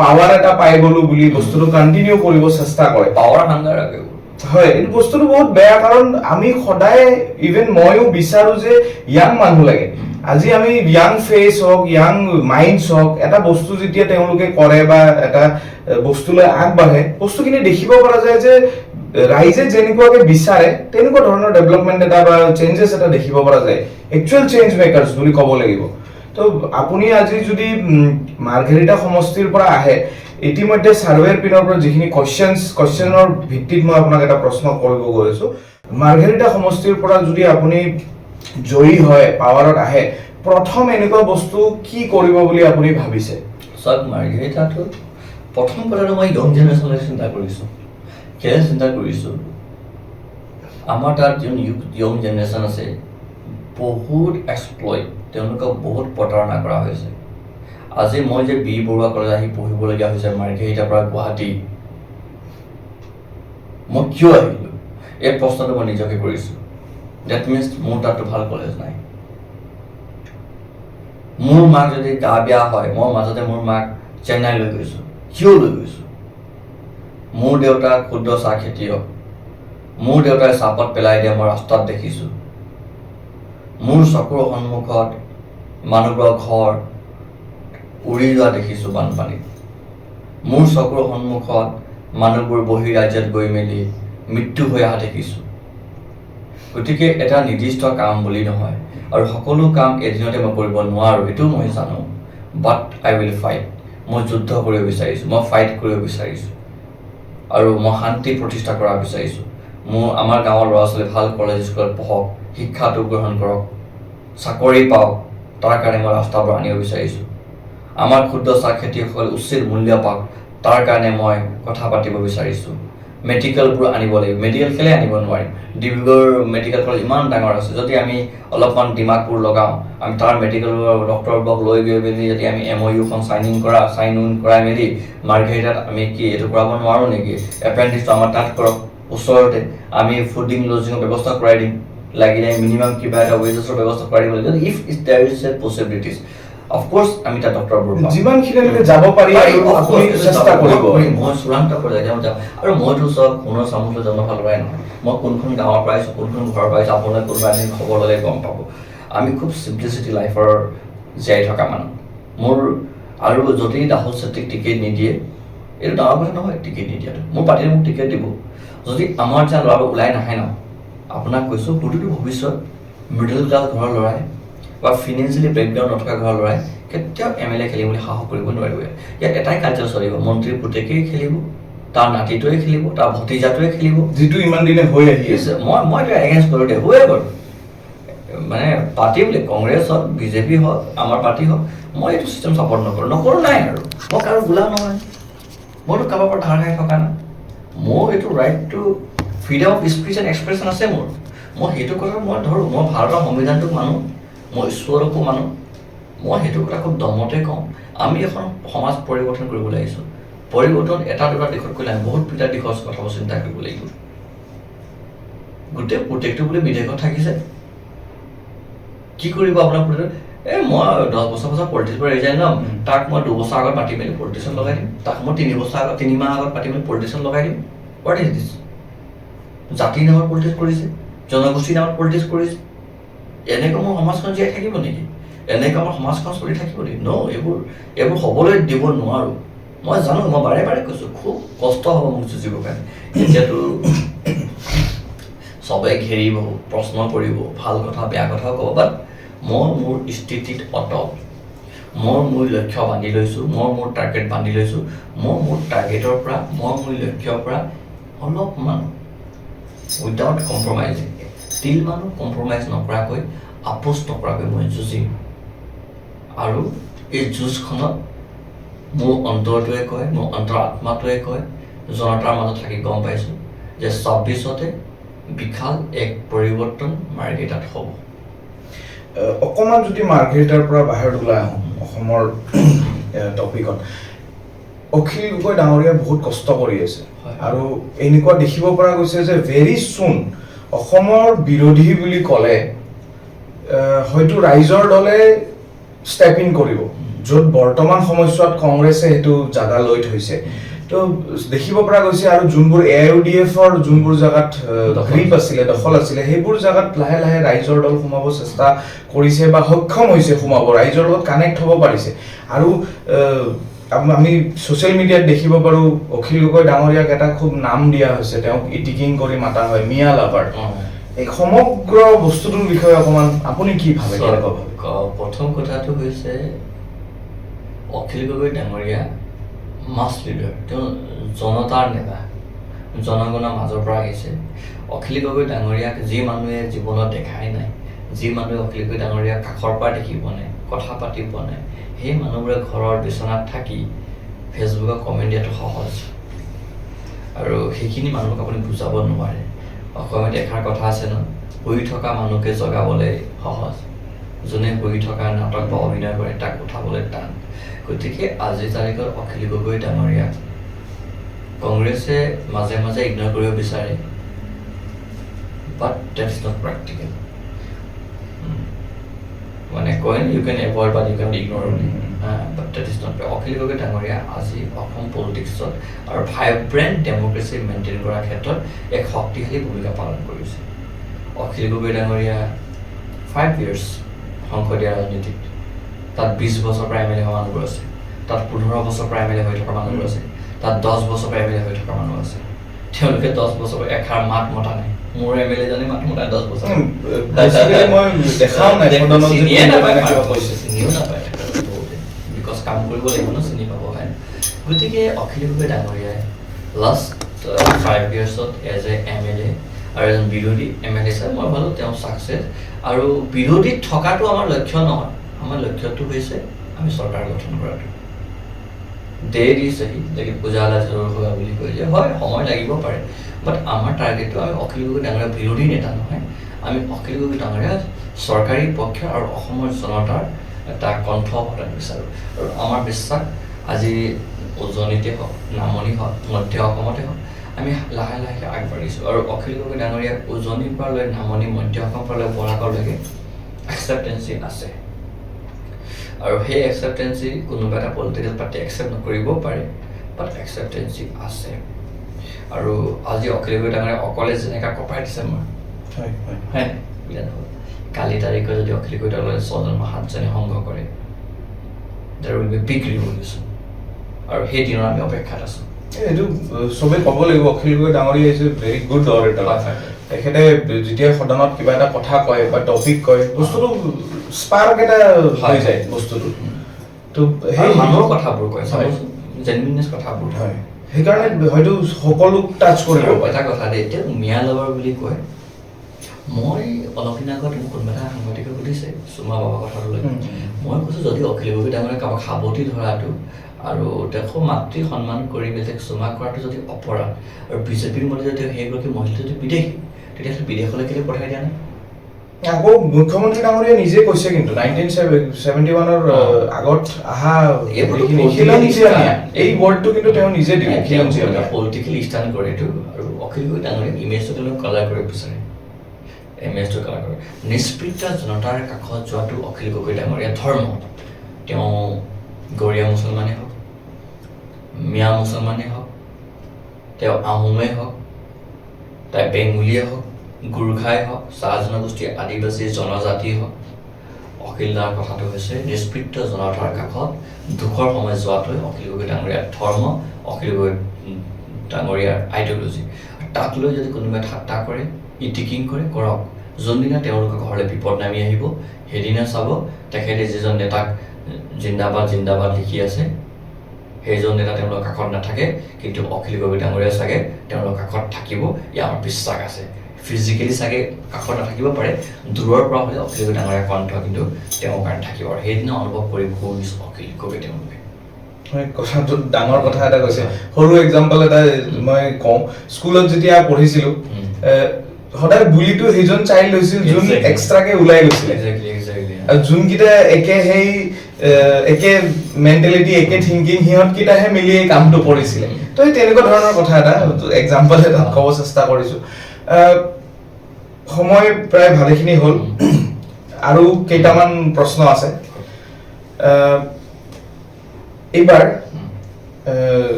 পাৱাৰ এটা পাই গলো বুলি বস্তুটো কণ্টিনিউ কৰিব চেষ্টা কৰে। পাৱাৰ হাংগাৰ ৰাখে। হয়, এই বস্তুটো বহুত বেয়া, কাৰণ আমি সদায়, ইভেন ময়ো বিচাৰো যে ইয়াং মানুহ লাগে। আজি আমি ইয়াং ফেচ হওক, ইয়াং মাইণ্ডছ হওক, এটা বস্তু যেতিয়া তেওঁলোকে কৰে বা এটা বস্তুলৈ আগবাঢ়ে, বস্তুখিনি দেখিব পৰা যায় যে ৰাইজে যেনেকুৱাকে বিচাৰে তেনেকুৱা ধৰণৰ ডেভেলপমেণ্ট এটা বা চেঞ্জেছ এটা দেখিব পৰা যায়। একচুৱেল চেঞ্জ মেকাৰ্ছ বুলি ক'ব লাগিব। তো আপুনি আজি যদি মাৰ্ঘেৰিটা সমষ্টিৰ পৰা আহে, ইতিমধ্যে ছাৰ্ভেৰ পিনৰ পৰা যিখিনি কুৱেশ্যনৰ ভিত্তিত মই আপোনাক এটা প্ৰশ্ন কৰিব গৈ আছো। মাৰ্ঘেৰিটা সমষ্টিৰ পৰা যদি আপুনি জয়ী হয়, পাৱাৰত আহে, প্ৰথম এনেকুৱা বস্তু কি কৰিব বুলি আপুনি ভাবিছে? চাওক, মাৰ্ঘেৰিটাটো প্ৰথম কথাটো মই য়ং জেনেৰেশ্যনলৈ চিন্তা কৰিছোঁ। কেলৈ চিন্তা কৰিছোঁ, আমাৰ তাত যোন য়ং জেনেৰেশ্যন আছে, বহুত এক্সপ্লইট, তেওঁলোকক বহুত প্ৰতাৰণা কৰা হৈছে। আজি মই যে বি বৰুৱা কলেজ আহি পঢ়িবলগীয়া হৈছে মাৰ্ঘেৰিটাৰ পৰা গুৱাহাটী, মই কিয় আহিলোঁ? এই প্ৰশ্নটো মই নিজকে কৰিছোঁ। ডেট মিনছ মোৰ তাততো ভাল কলেজ নাই। মোৰ মাক যদি গা বেয়া হয়, মই মাজতে মোৰ মাক চেন্নাই লৈ গৈছোঁ। কিয় লৈ গৈছোঁ? মোৰ দেউতা ক্ষুদ্ৰ চাহ খেতিয়ক। মোৰ দেউতাই চাহপাত পেলাই দিয়া মই ৰাস্তাত দেখিছোঁ। মোৰ চকুৰ সন্মুখত মানুহবোৰৰ ঘৰ উৰি যোৱা দেখিছোঁ বানপানীত। মোৰ চকুৰ সন্মুখত মানুহবোৰ বহি ৰাজ্যত গৈ মেলি মৃত্যু হৈ অহা দেখিছোঁ। গতিকে এটা নিৰ্দিষ্ট কাম বুলি নহয়, আৰু সকলো কাম এদিনতে মই কৰিব নোৱাৰোঁ, এইটোও মই জানো। বাট আই উইল ফাইট। মই যুদ্ধ কৰিব বিচাৰিছোঁ, মই ফাইট কৰিব বিচাৰিছোঁ, আৰু মই শান্তি প্ৰতিষ্ঠা কৰা বিচাৰিছোঁ। আমাৰ গাঁৱৰ ল'ৰা ছোৱালী ভাল কলেজ স্কুলত পঢ়ক, শিক্ষাটো গ্ৰহণ কৰক, চাকৰি পাওক, তাৰ কাৰণে মই ৰাস্তাবোৰ আনিব বিচাৰিছোঁ। আমাৰ ক্ষুদ্ৰ চাহ খেতিয়কসকলে উচিত মূল্য পাওক, তাৰ কাৰণে মই কথা পাতিব বিচাৰিছোঁ। মেডিকেলবোৰ আনিব লাগিব। মেডিকেল কেলৈ আনিব নোৱাৰিম? ডিব্ৰুগড় মেডিকেল কলেজ ইমান ডাঙৰ আছে, যদি আমি অলপমান ডিমাগবোৰ লগাওঁ, আমি তাৰ মেডিকেলৰ ডক্টৰবোৰক লৈ গৈ মেলি যদি আমি MOUখন চাইন ইন কৰাই মেলি মাৰ্ঘেৰিটাত আমি কি এইটো কৰাব নোৱাৰোঁ নেকি? এপ্ৰেণ্টিছটো আমাৰ তাত কৰক, ওচৰতে আমি ফুডিং লজিঙৰ ব্যৱস্থা কৰাই দিম, লাগিলে মিনিমাম কিবা এটা ৱেজেছৰ ব্যৱস্থা কৰাই দিব লাগিব। If there is a possibilities, of course আমি তাত ডক্টৰবোৰ যিমানখিনিলৈকে যাব পাৰি আপুনি চেষ্টা কৰিব। মই চূড়ান্ত পৰ্যায়ত যাম। আৰু মইতো চব সোণৰ চামুচলৈ জন্ম ফালৰ পৰাই নহয়। মই কোনখন গাঁৱৰ পৰা আহিছোঁ, কোনখন ঘৰৰ পৰা আহিছোঁ, আপোনালোকে কোনোবা এদিন খবৰ ল'লে গম পাব। আমি খুব চিম্পলিচিটি লাইফৰ জীয়াই থকা মানুহ। মোৰ আৰু যদি ৰাহুল চেত্ৰীক টিকেট নিদিয়ে, এইটো ডাঙৰ কথা নহয় টিকেট নিদিয়াটো। মোৰ পাৰ্টিয়ে মোক টিকেট দিব। যদি আমাৰ যে ল'ৰাবোৰ ওলাই নাহে ন, আপোনাক কৈছোঁ, প্ৰতিটো ভৱিষ্যত মিডল ক্লাছ ঘৰৰ ল'ৰাই বা ফিনেন্সিয়েলি বেকগ্ৰাউণ্ড নথকা ঘৰৰ ল'ৰাই কেতিয়াও MLA খেলিম বুলি সাহস কৰিব নোৱাৰিব। ইয়াত এটাই কালচাৰ চলিব, মন্ত্ৰীৰ পুতেকেই খেলিব, তাৰ নাতিটোৱে খেলিব, তাৰ ভতিজাটোৱে খেলিব, যিটো ইমান দিনে হৈ আহি আছে। মইতো এগেইনষ্ট কৰোঁ দে, হয়ে বাৰু। মানে পাৰ্টি বুলি কংগ্ৰেছ হওক, BJP হওক, আমাৰ পাৰ্টি হওক, মই এইটো চিষ্টেম ছাপৰ্ট নকৰোঁ নাই আৰু। মই কাৰো গোলাম নহয়, মইতো কাৰোবাৰ পৰা ধাৰ খাই থকা নাই। মোৰ এইটো right to freedom of speech and expression আছে মোৰ। মই সেইটো কথা মই ধৰোঁ, মই ভাৰতৰ সংবিধানটোক মানো, মই ঈশ্বৰকো মানো। মই সেইটো কথা খুব দমতে কওঁ। আমি এখন সমাজ পৰিৱৰ্তন কৰিবলৈ আহিছোঁ। পৰিৱৰ্তন এটা দুটা দিশত কৰিলে আমি বহুত পিতাৰ দিশৰ কথাবোৰ চিন্তা কৰিব লাগিব। গোটেই পুতেকটো বুলি বিদেশত থাকিছে, কি কৰিব আপোনাৰ পুতেক? মই 10 বছৰ পাছত পলিটিক্সৰ পৰা ৰিজাইন ল'ম, তাক মই 2 বছৰ আগত পাতি মেলি পলিটিশ্যন লগাই দিম, তাক মই 3 মাহ আগত পাতি মেলি পলিটিশ্যন লগাই দিম। What is this? জাতিৰ নামত পলিটিক্স কৰিছে, জনগোষ্ঠীৰ নামত পলিটিক্স কৰিছে। এনেকৈ মোৰ সমাজখন জীয়াই থাকিব নেকি? এনেকৈ আমাৰ সমাজখন চলি থাকিব নেকি? ন, এইবোৰ হ'বলৈ দিব নোৱাৰোঁ। মই জানো, মই বাৰে বাৰে কৈছোঁ, খুব কষ্ট হ'ব মোক যুঁজিবৰ কাৰণে। এতিয়াতো চবেই ঘেৰিব, প্ৰশ্ন কৰিব, ভাল কথা বেয়া কথাও ক'ব, বাট মই মোৰ স্থিতিত অটল। মোৰ লক্ষ্য বান্ধি লৈছোঁ, মোৰ টাৰ্গেট বান্ধি লৈছোঁ, মোৰ টাৰ্গেটৰ পৰা মোৰ লক্ষ্যৰ পৰা অলপমান উইদাউট কম্প্ৰমাইজিং তিলমানো কম্প্ৰমাইজ নকৰাকৈ আপোচ নকৰাকৈ মই যুঁজিম। আৰু এই যুঁজখনত মোৰ অন্তৰটোৱে কয়, মোৰ অন্তৰ আত্মাটোৱে কয়, জনতাৰ মাজত থাকি গম পাইছোঁ যে ২৬তে বিশাল এক পৰিৱৰ্তন মাৰ্ঘেৰিটাত হ'ব। অকণমান যদি মাৰ্ঘেৰিটাৰ পৰা বাহিৰত ওলাই আহোঁ অসমৰ টপিকত, অখিল গগৈ ডাঙৰীয়াই বহুত কষ্ট কৰি আছে আৰু এনেকুৱা দেখিব পৰা গৈছে যে ভেৰি চুন অসমৰ বিৰোধী বুলি ক'লে হয়তো ৰাইজৰ দলে ষ্টেপ ইন কৰিব, য'ত বৰ্তমান সময়ছোৱাত কংগ্ৰেছে সেইটো জাগা লৈ থৈছে। তো দেখিব পৰা গৈছে আৰু যোনবোৰ AIUDFৰ যোনবোৰ জাগাত গ্ৰীপ আছিলে, দখল আছিলে, সেইবোৰ জাগাত লাহে লাহে ৰাইজৰ দল সোমাব চেষ্টা কৰিছে বা সক্ষম হৈছে সোমাব, ৰাইজৰ লগত কানেক্ট হ'ব পাৰিছে। আৰু আমি ছ'চিয়েল মিডিয়াত দেখিব পাৰোঁ অখিল গগৈ ডাঙৰীয়াক এটা খুব নাম দিয়া হৈছে, তেওঁক ইটিকিং কৰি মাতা হয়, মিয়া লাভাৰ। এই সমগ্ৰ বস্তুটোৰ বিষয়ে অকণমান আপুনি কি ভাবে? প্ৰথম কথাটো হৈছে অখিল গগৈ ডাঙৰীয়া মাছ লিডাৰ, তেওঁ জনতাৰ নেতা, জনগণৰ মাজৰ পৰা আহিছে। অখিল গগৈ ডাঙৰীয়াক যি মানুহে জীৱনত দেখাই নাই, যি মানুহে অখিল গগৈ ডাঙৰীয়াক কাষৰ পৰা দেখি পোৱা নাই, কথা পাতি পোৱা নাই, সেই মানুহবোৰে ঘৰৰ বিচনাত থাকি ফেচবুকত কমেণ্ট দিয়াটো সহজ আৰু সেইখিনি মানুহক আপুনি বুজাব নোৱাৰে। অসমত এষাৰ কথা আছে ন, শুই থকা মানুহকে জগাবলৈ সহজ, যোনে শুই থকা নাটক বা অভিনয় কৰে তাক উঠাবলৈ টান। গতিকে আজিৰ তাৰিখত অখিল গগৈ ডাঙৰীয়াক কংগ্ৰেছে মাজে মাজে ইগন'ৰ কৰিব বিচাৰে, but that is not practical. মানে কয় you can avoid but you can ignore বুলি, but that is not. Akhil Gogoi ডাঙৰীয়া আজি অসম পলিটিক্সত আৰু ভাইব্ৰেণ্ট ডেম'ক্ৰেচি মেইনটেইন কৰাৰ ক্ষেত্ৰত এক শক্তিশালী ভূমিকা পালন কৰিছে। অখিল গগৈ ডাঙৰীয়া 5 years সংসদীয় ৰাজনীতিত, তাত 20 বছৰ পৰা MLA হোৱা মানুহবোৰ আছে, তাত 15 বছৰ পৰা MLA হৈ থকা মানুহবোৰ আছে, তাত 10 বছৰ পৰা MLA হৈ থকা মানুহ আছে। তেওঁলোকে 10 বছৰ পৰা এষাৰ মাত মতা নাই। মোৰ MLA জনে মাত মতা 10 বছৰ বিকজ কাম কৰিব লাগিব ন, চিনি পাব হয়। গতিকে অখিল গগৈ ডাঙৰীয়াই লাষ্ট 5 yearsত এজ এ MLA আৰু এজন বিৰোধী MLA চাই মই ভাবোঁ তেওঁ ছাকচেছ। আৰু বিৰোধীত থকাটো আমাৰ লক্ষ্য নহয়, আমাৰ লক্ষ্যটো হৈছে আমি চৰকাৰ গঠন কৰাটো। দেৰি চাহি যদি উজালা জৰুৰ হোৱা বুলি কৈ যে হয়, সময় লাগিব পাৰে, বাট আমাৰ টাৰ্গেটটো আমি অখিল গগৈ ডাঙৰীয়া বিৰোধী নেতা নহয়, আমি অখিল গগৈ ডাঙৰীয়া চৰকাৰী পক্ষ আৰু অসমৰ জনতাৰ এটা কণ্ঠ প্ৰদান বিচাৰোঁ। আৰু আমাৰ বিশ্বাস আজি উজনিতে হওক, নামনি হওক, মধ্য অসমতে হওক, আমি লাহে লাহে আগবাঢ়িছোঁ। আৰু অখিল গগৈ ডাঙৰীয়াক উজনিৰ পৰা লৈ নামনি, মধ্য অসমৰ পৰা লৈ বৰাকলৈকে একচেপ্টেঞ্চি আছে। আৰু সেই একচেপ্টেঞ্চি কোনোবা এটা পলিটিকেল পাৰ্টি একচেপ্ট নকৰিব পাৰে, বাট একচেপ্টেঞ্চি আছে। আৰু আজি অখিল গগৈ ডাঙৰীয়া অকলে যেনেকৈ কপাই দিছে মই হয় কালি তাৰিখে যদি অখিল গগৈ ডাঙৰীয়া 6জন বা 7জনে সংগ্ৰহ কৰে, there will be big revolution. আৰু সেই দিনৰ আমি অপেক্ষাত আছোঁ। এইটো চবেই ক'ব লাগিব অখিল গগৈ ডাঙৰীয়া ইজ এ ভেৰি গুড অৰেটৰ। তেখেতে যেতিয়া সদনত কিবা এটা কথা কয় বা টপিক কয়, বস্তুটো স্পাৰ্ক এটা হৈ যায় বস্তুটো। তো সেই মানুহৰ কথাবোৰ কয়, জেনুইনেছ কথাবোৰ হয়, সেইকাৰণে হয়তো সকলোক টাচ কৰিব। এটা কথা দেই, এতিয়া মিয়া লাভাৰ বুলি কয়, মই অলপ দিন আগত মোক কোনোবা এটা সাংবাদিকে সুধিছে চুমা বাবা কথাটো লৈ, মই কৈছোঁ যদি অখিল গগৈ ডাঙৰীয়া কাৰোবাক সাৱটি ধৰাটো আৰু তেওঁ মাতৃ সন্মান কৰি বেলেগ চুমা কৰাটো যদি অপৰাধ, আৰু বিজেপিৰ মতে যদি সেইগৰাকী মহিলা যদি বিদেশী, তেতিয়াহ'লে বিদেশলৈ কেলৈ পঠাই দিয়া নাই? আকৌ মুখ্যমন্ত্ৰী ডাঙৰীয়া নিজে কৈছে কিন্তু 1971ৰ আগত অহা এই ৱৰ্ডটো কিন্তু তেওঁ নিজে দিলে, পলিটিকেলি ষ্টেণ্ড কৰে এইটো। আৰু অখিল গগৈ ডাঙৰীয়া ইমেজটো তেওঁলোক কালাৰ কৰিব বিচাৰে, ইমেজটো কালাৰ কৰে। নিষ্পৃত জনতাৰ কাষত যোৱাটো অখিল গগৈ ডাঙৰীয়া ধৰ্ম। তেওঁ গৰীয়া মুছলমানেই হওক, মিয়া মুছলমানেই হওক, তেওঁ আহোমেই হওক, তাই বেংগলীয়ে হওক, গোৰ্খাই হওক, চাহ জনগোষ্ঠী, আদিবাসী জনজাতি হওক, অখিল দাৰ কথাটো হৈছে নিষ্পৃত জনতাৰ কাষত দুখৰ সময় যোৱাটোৱে অখিল গগৈ ডাঙৰীয়াৰ ধৰ্ম, অখিল গগৈ ডাঙৰীয়াৰ আইডিঅ'লজি। তাক লৈ যদি কোনোবাই ঠাট্টা কৰে, ইটিকিং কৰে, কৰক। যোনদিনা তেওঁলোকৰ ঘৰলৈ বিপদ নামি আহিব, সেইদিনা চাব তেখেতে যিজন নেতাক জিন্দাবাদ জিন্দাবাদ লিখি আছে সেইজন নেতা তেওঁলোকৰ কাষত নাথাকে কিন্তু অখিল গগৈ ডাঙৰীয়া চাগে তেওঁলোকৰ কাষত থাকিব ইয়াৰ আমাৰ বিশ্বাস আছে ফিজিকেলি চাগে কাষত নাথাকিব পাৰে দূৰৰ পৰা হ'লে অখিল গগৈ ডাঙৰীয়া কণ্ঠ কিন্তু তেওঁৰ কাৰণে থাকিব আৰু সেইদিনা অনুভৱ কৰি গৈছে অখিল গগৈ তেওঁলোকে কথাটো ডাঙৰ কথা এটা কৈছে সৰু এক্সাম্পল এটা মই কওঁ স্কুলত যেতিয়া পঢ়িছিলোঁ সদায় বুলিটো সেইজন চাইল্ড হৈছিল যোন এক্সট্ৰাকে ওলাই গৈছিলে আৰু যোনকেইটা একে সেই একে মেণ্টেলিটি একে থিংকিং সিহঁতকেইটাহে মিলি এই কামটো কৰিছিলে তো এই তেনেকুৱা ধৰণৰ কথা এটা এক্সাম্পল এটা ক'ব চেষ্টা কৰিছোঁ সময় প্ৰায় ভালেখিনি হ'ল আৰু কেইটামান প্ৰশ্ন আছে এইবাৰ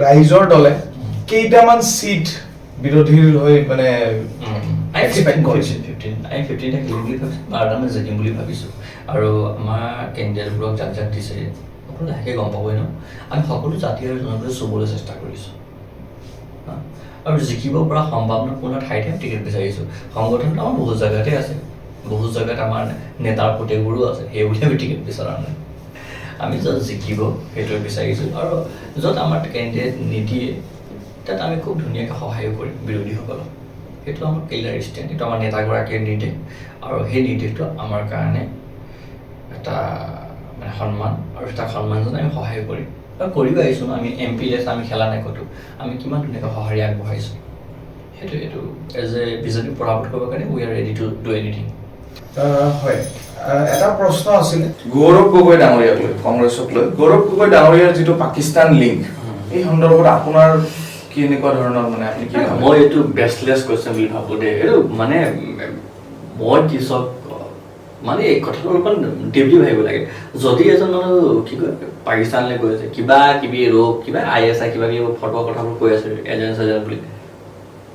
ৰাইজৰ দলে কেইটামান সিট বিৰোধীৰ হৈ মানে এক্সপেক্ট কৰিছে 15টা খেলিম বুলি ভাবিছোঁ বাৰটামান জিকিম বুলি ভাবিছোঁ আৰু আমাৰ কেণ্ডিডেটবোৰক যাক যাক দিছে সকলো লাহেকৈ গম পাবই ন আমি সকলো জাতি আৰু জনগোষ্ঠী চুবলৈ চেষ্টা কৰিছোঁ আৰু জিকিব পৰা সম্ভাৱনাপূৰ্ণ ঠাইতে টিকেট বিচাৰিছোঁ সংগঠনটো আমাৰ বহুত জেগাতে আছে বহুত জেগাত আমাৰ নেতাৰ পুতেকবোৰো আছে সেইবুলি আমি টিকেট বিচৰা নাই আমি য'ত জিকিব সেইটোৱে বিচাৰিছোঁ আৰু য'ত আমাৰ কেণ্ডিডেট নিদিয়ে তাত আমি খুব ধুনীয়াকৈ সহায়ো কৰিম বিৰোধীসকলক সেইটো আমাৰ ক্লিয়াৰ ষ্টেণ্ড সেইটো আমাৰ নেতাগৰাকীৰ নিৰ্দেশ আৰু সেই নিৰ্দেশটো আমাৰ কাৰণে এটা মানে সন্মান আৰু এটা সন্মানজনে আমি সহায় কৰিম আৰু কৰিব আহিছোঁ আমি MP লেছ আমি খেলা নাই ক'তো আমি কিমান ধুনীয়াকৈ সঁহাৰি আগবঢ়াইছোঁ সেইটো এইটো এজ এ বিজেপি প্ৰভাৱিত কৰিবৰ কাৰণে we are ready to do anything হয় এটা প্ৰশ্ন আছিলে গৌৰৱ গগৈ ডাঙৰীয়াক লৈ কংগ্ৰেছক লৈ গৌৰৱ গগৈ ডাঙৰীয়াৰ যিটো পাকিস্তান লিংক এই সন্দৰ্ভত আপোনাৰ কি এনেকুৱা ধৰণৰ মানে আপুনি কি মই এইটো বেষ্টলেছ কুৱেশ্যন বুলি ভাবোঁ দেই এইটো মানে মই কৃষক মানে এই কথাটো অলপমান ডিপলি ভাবিব লাগে যদি এজন মানুহ কি কয় পাকিস্তানলৈ গৈ আছে কিবা কিবি ৰোগ কিবা ISI কিবা কিবি ফটোৱা কথাবোৰ কৈ আছে এজেঞ্চ বুলি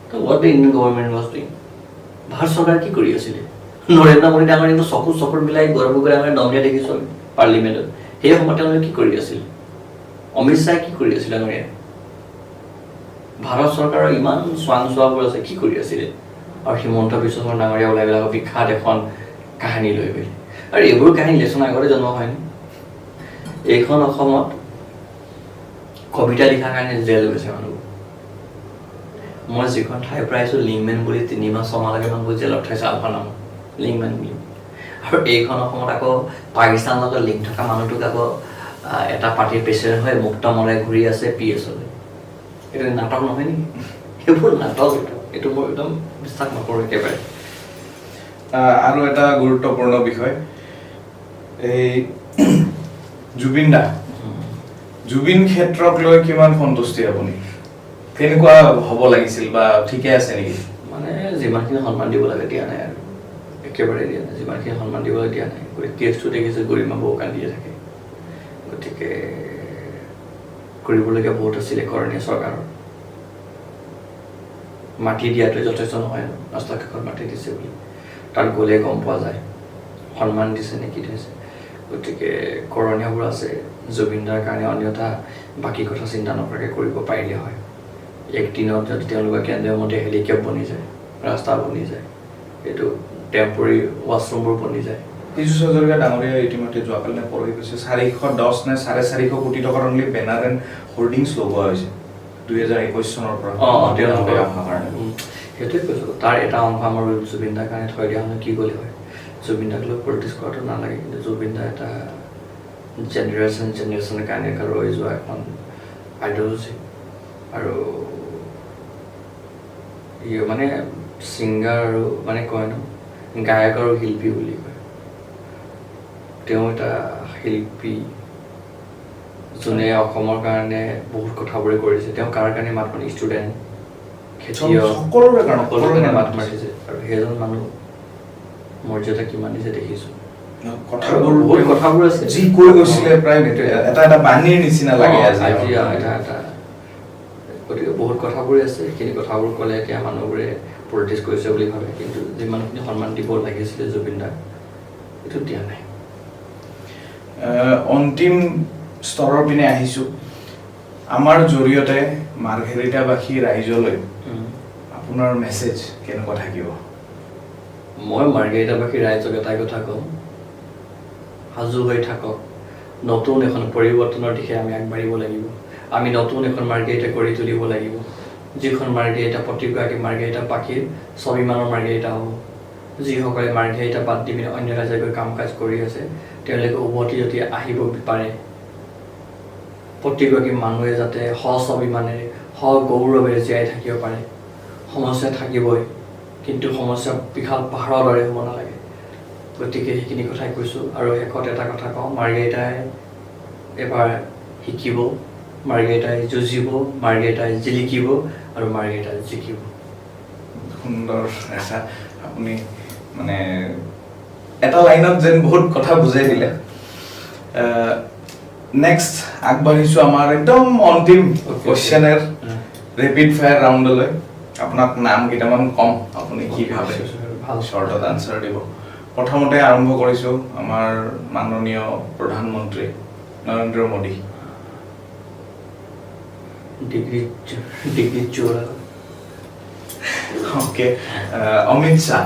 তো what the Indian government was doing Bharat চৰকাৰে কি কৰি আছিলে নৰেন্দ্ৰ মোদী ডাঙৰীয়া কিন্তু চকুৰ মিলাই গৌৰৱ গগৈ ডাঙৰীয়া দমীয়া দেখিছোঁ আমি পাৰ্লিমেণ্টত সেই সময়ত তেওঁলোকে কি কৰি আছিল অমিত শ্বাহে কি কৰি আছিলে ডাঙৰীয়া ভাৰত চৰকাৰৰ ইমান চোৱাবোৰ আছে কি কৰি আছিলে আৰু হিমন্ত বিশ্ব শৰ্মা ডাঙৰীয়া ওলাই গ'লে বিখ্যাত এখন কাহিনী লৈ গ'ল আৰু এইবোৰ কাহিনী লেচন আগতে জন্ম হয়নি এইখন অসমত কবিতা লিখাৰ কাৰণে জেল গৈছে মানুহবোৰ মই যিখন ঠাইৰ পৰা আহিছোঁ লিংমেন বুলি 3 মাহ 6 মাহলৈকে মানুহবোৰ জেলত থৈছে আলফা নামত লিংমেন বুলি আৰু এইখন অসমত আকৌ পাকিস্তানৰ লগত লিংক থকা মানুহটোক আকৌ এটা পাৰ্টিৰ প্ৰেচিডেণ্ট হৈ মুক্ত মনে ঘূৰি আছে PSলৈ এইটো নাটক নহয় নেকি সেইবোৰ নাটক এইটো মই একদম বিশ্বাস নকৰোঁ একেবাৰে আৰু এটা গুৰুত্বপূৰ্ণ বিষয় এই জুবিন ক্ষেত্ৰক লৈ কিমান সন্তুষ্টি আপুনি কেনেকুৱা হ'ব লাগিছিল বা ঠিকে আছে নেকি মানে যিমানখিনি সন্মান দিব লাগে দিয়া নাই আৰু একেবাৰে দিয়া নাই যিমানখিনি সন্মান দিবলৈ দিয়া নাই গতিকে কেছটো দেখিছোঁ গৰিমা বহু কান্দিয়ে থাকে গতিকে কৰিবলগীয়া বহুত আছিলে কৰণীয় চৰকাৰৰ মাটি দিয়াটোৱে যথেষ্ট নহয় ন ৰাস্তাৰ কাষত মাটি দিছে বুলি তাত গ'লে গম পোৱা যায় সন্মান দিছে নে কি দিছে গতিকে কৰণীয়বোৰ আছে জুবিনদাৰ কাৰণে অন্যথা বাকী কথা চিন্তা নকৰাকৈ কৰিব পাৰিলে হয় একদিনত যদি তেওঁলোকৰ কেন্দ্ৰীয় মন্ত্ৰী হেলিকেপ বনি যায় ৰাস্তা বনি যায় এইটো টেম্পৰী ৱাছৰুমবোৰ বনি যায় পীযুষ হাজৰিকা ডাঙৰীয়া ইতিমধ্যে যোৱাকালি নে পৰহি কৈছে 410 নে 450 কোটি টকাৰ অনলি বেনাৰ এণ্ড হোৰ্ডিংছ লগোৱা হৈছে 2021 চনৰ পৰা তেওঁলোকে অহাৰ কাৰণে সেইটোৱে কৈছোঁ তাৰ এটা অংশ আমাৰ জুবিনদাৰ কাৰণে থৈ দিয়া হ'লে কি গ'লে হয় জুবিনদাক লৈ পলিটিক্স কৰাটো নালাগে কিন্তু জুবিনদা এটা জেনেৰেশ্যনৰ কাৰণে ৰৈ যোৱা এখন আইডিঅলজি আৰু মানে ছিংগাৰ আৰু মানে কয় ন গায়ক আৰু শিল্পী বুলি কয় তেওঁ এটা শিল্পী যোনে অসমৰ কাৰণে বহুত কথাবোৰে কৰিছে তেওঁ কাৰ কাৰণে মাত মাতি ষ্টুডেণ্ট খেতিয়ক সকলোৰে কাৰণে মাত মাতিছে আৰু সেইজন মানুহ মৰ্যাদা কিমান দিছে দেখিছোঁ বহুত কথাবোৰ আছে যি কৈ গৈছিলে প্ৰায় এটা বাণীৰ নিচিনা লাগে আজি এটা গতিকে বহুত কথাবোৰে আছে সেইখিনি কথাবোৰ ক'লে এতিয়া মানুহবোৰে প্ৰটেষ্ট কৰিছে বুলি ভাবে কিন্তু যিমানখিনি সন্মান দিব লাগিছিলে জুবিনদাক এইটো দিয়া নাই অন্তিম স্তৰৰ পিনে আহিছোঁ আমাৰ জৰিয়তে মাৰ্ঘেৰিটাবাসী ৰাইজলৈ আপোনাৰ মেছেজ কেনেকুৱা থাকিব মই মাৰ্ঘেৰিটাবাসী ৰাইজক এটাই কথা কওঁ সাজু হৈ থাকক নতুন এখন পৰিৱৰ্তনৰ দিশে আমি আগবাঢ়িব লাগিব আমি নতুন এখন মাৰ্গেৰিটা কৰি তুলিব লাগিব যিখন মাৰ্গেৰিটা প্ৰতিগৰাকী মাৰ্গেৰিটা পাখিৰ স্বাভিমানৰ মাৰ্গেৰিটা হ'ব যিসকলে মাৰ্গেৰিটা বাদ দি পিনে অন্য ৰাজ্যত গৈ কাম কাজ কৰি আছে তেওঁলোকে উভতি যদি আহিব পাৰে প্ৰতিগৰাকী মানুহে যাতে স্বাভিমানেৰে গৌৰৱেৰে জীয়াই থাকিব পাৰে সমস্যা থাকিবই কিন্তু সমস্যা বিশাল পাহাৰৰ দৰে হ'ব নালাগে গতিকে সেইখিনি কথাই কৈছোঁ আৰু শেষত এটা কথা কওঁ মাৰ্গেৰিটাই এবাৰ শিকিব মাৰ্গেৰিটাই যুঁজিব মাৰ্গেৰিটাই জিলিকিব আৰু মাৰ্গেৰিটাই জিকিব সুন্দৰ এটা আপুনি মানে এটা লাইনত যেন বহুত কথা বুজাই দিলে নেক্সট আগবাঢ়িছোঁ আমাৰ একদম অন্তিম কোৱেশ্চনেৰ ৰেপিড ফায়াৰ ৰাউণ্ডলৈ আপোনাক নাম কেইটামান কম আপুনি কি ভাবে ভাল শ্বৰ্টত আনচাৰ দিব প্ৰথমতে আৰম্ভ কৰিছোঁ আমাৰ মাননীয় প্ৰধানমন্ত্ৰী নৰেন্দ্ৰ মোদী ডিগ্ৰী চোৰা ওকে অমিত শ্বাহ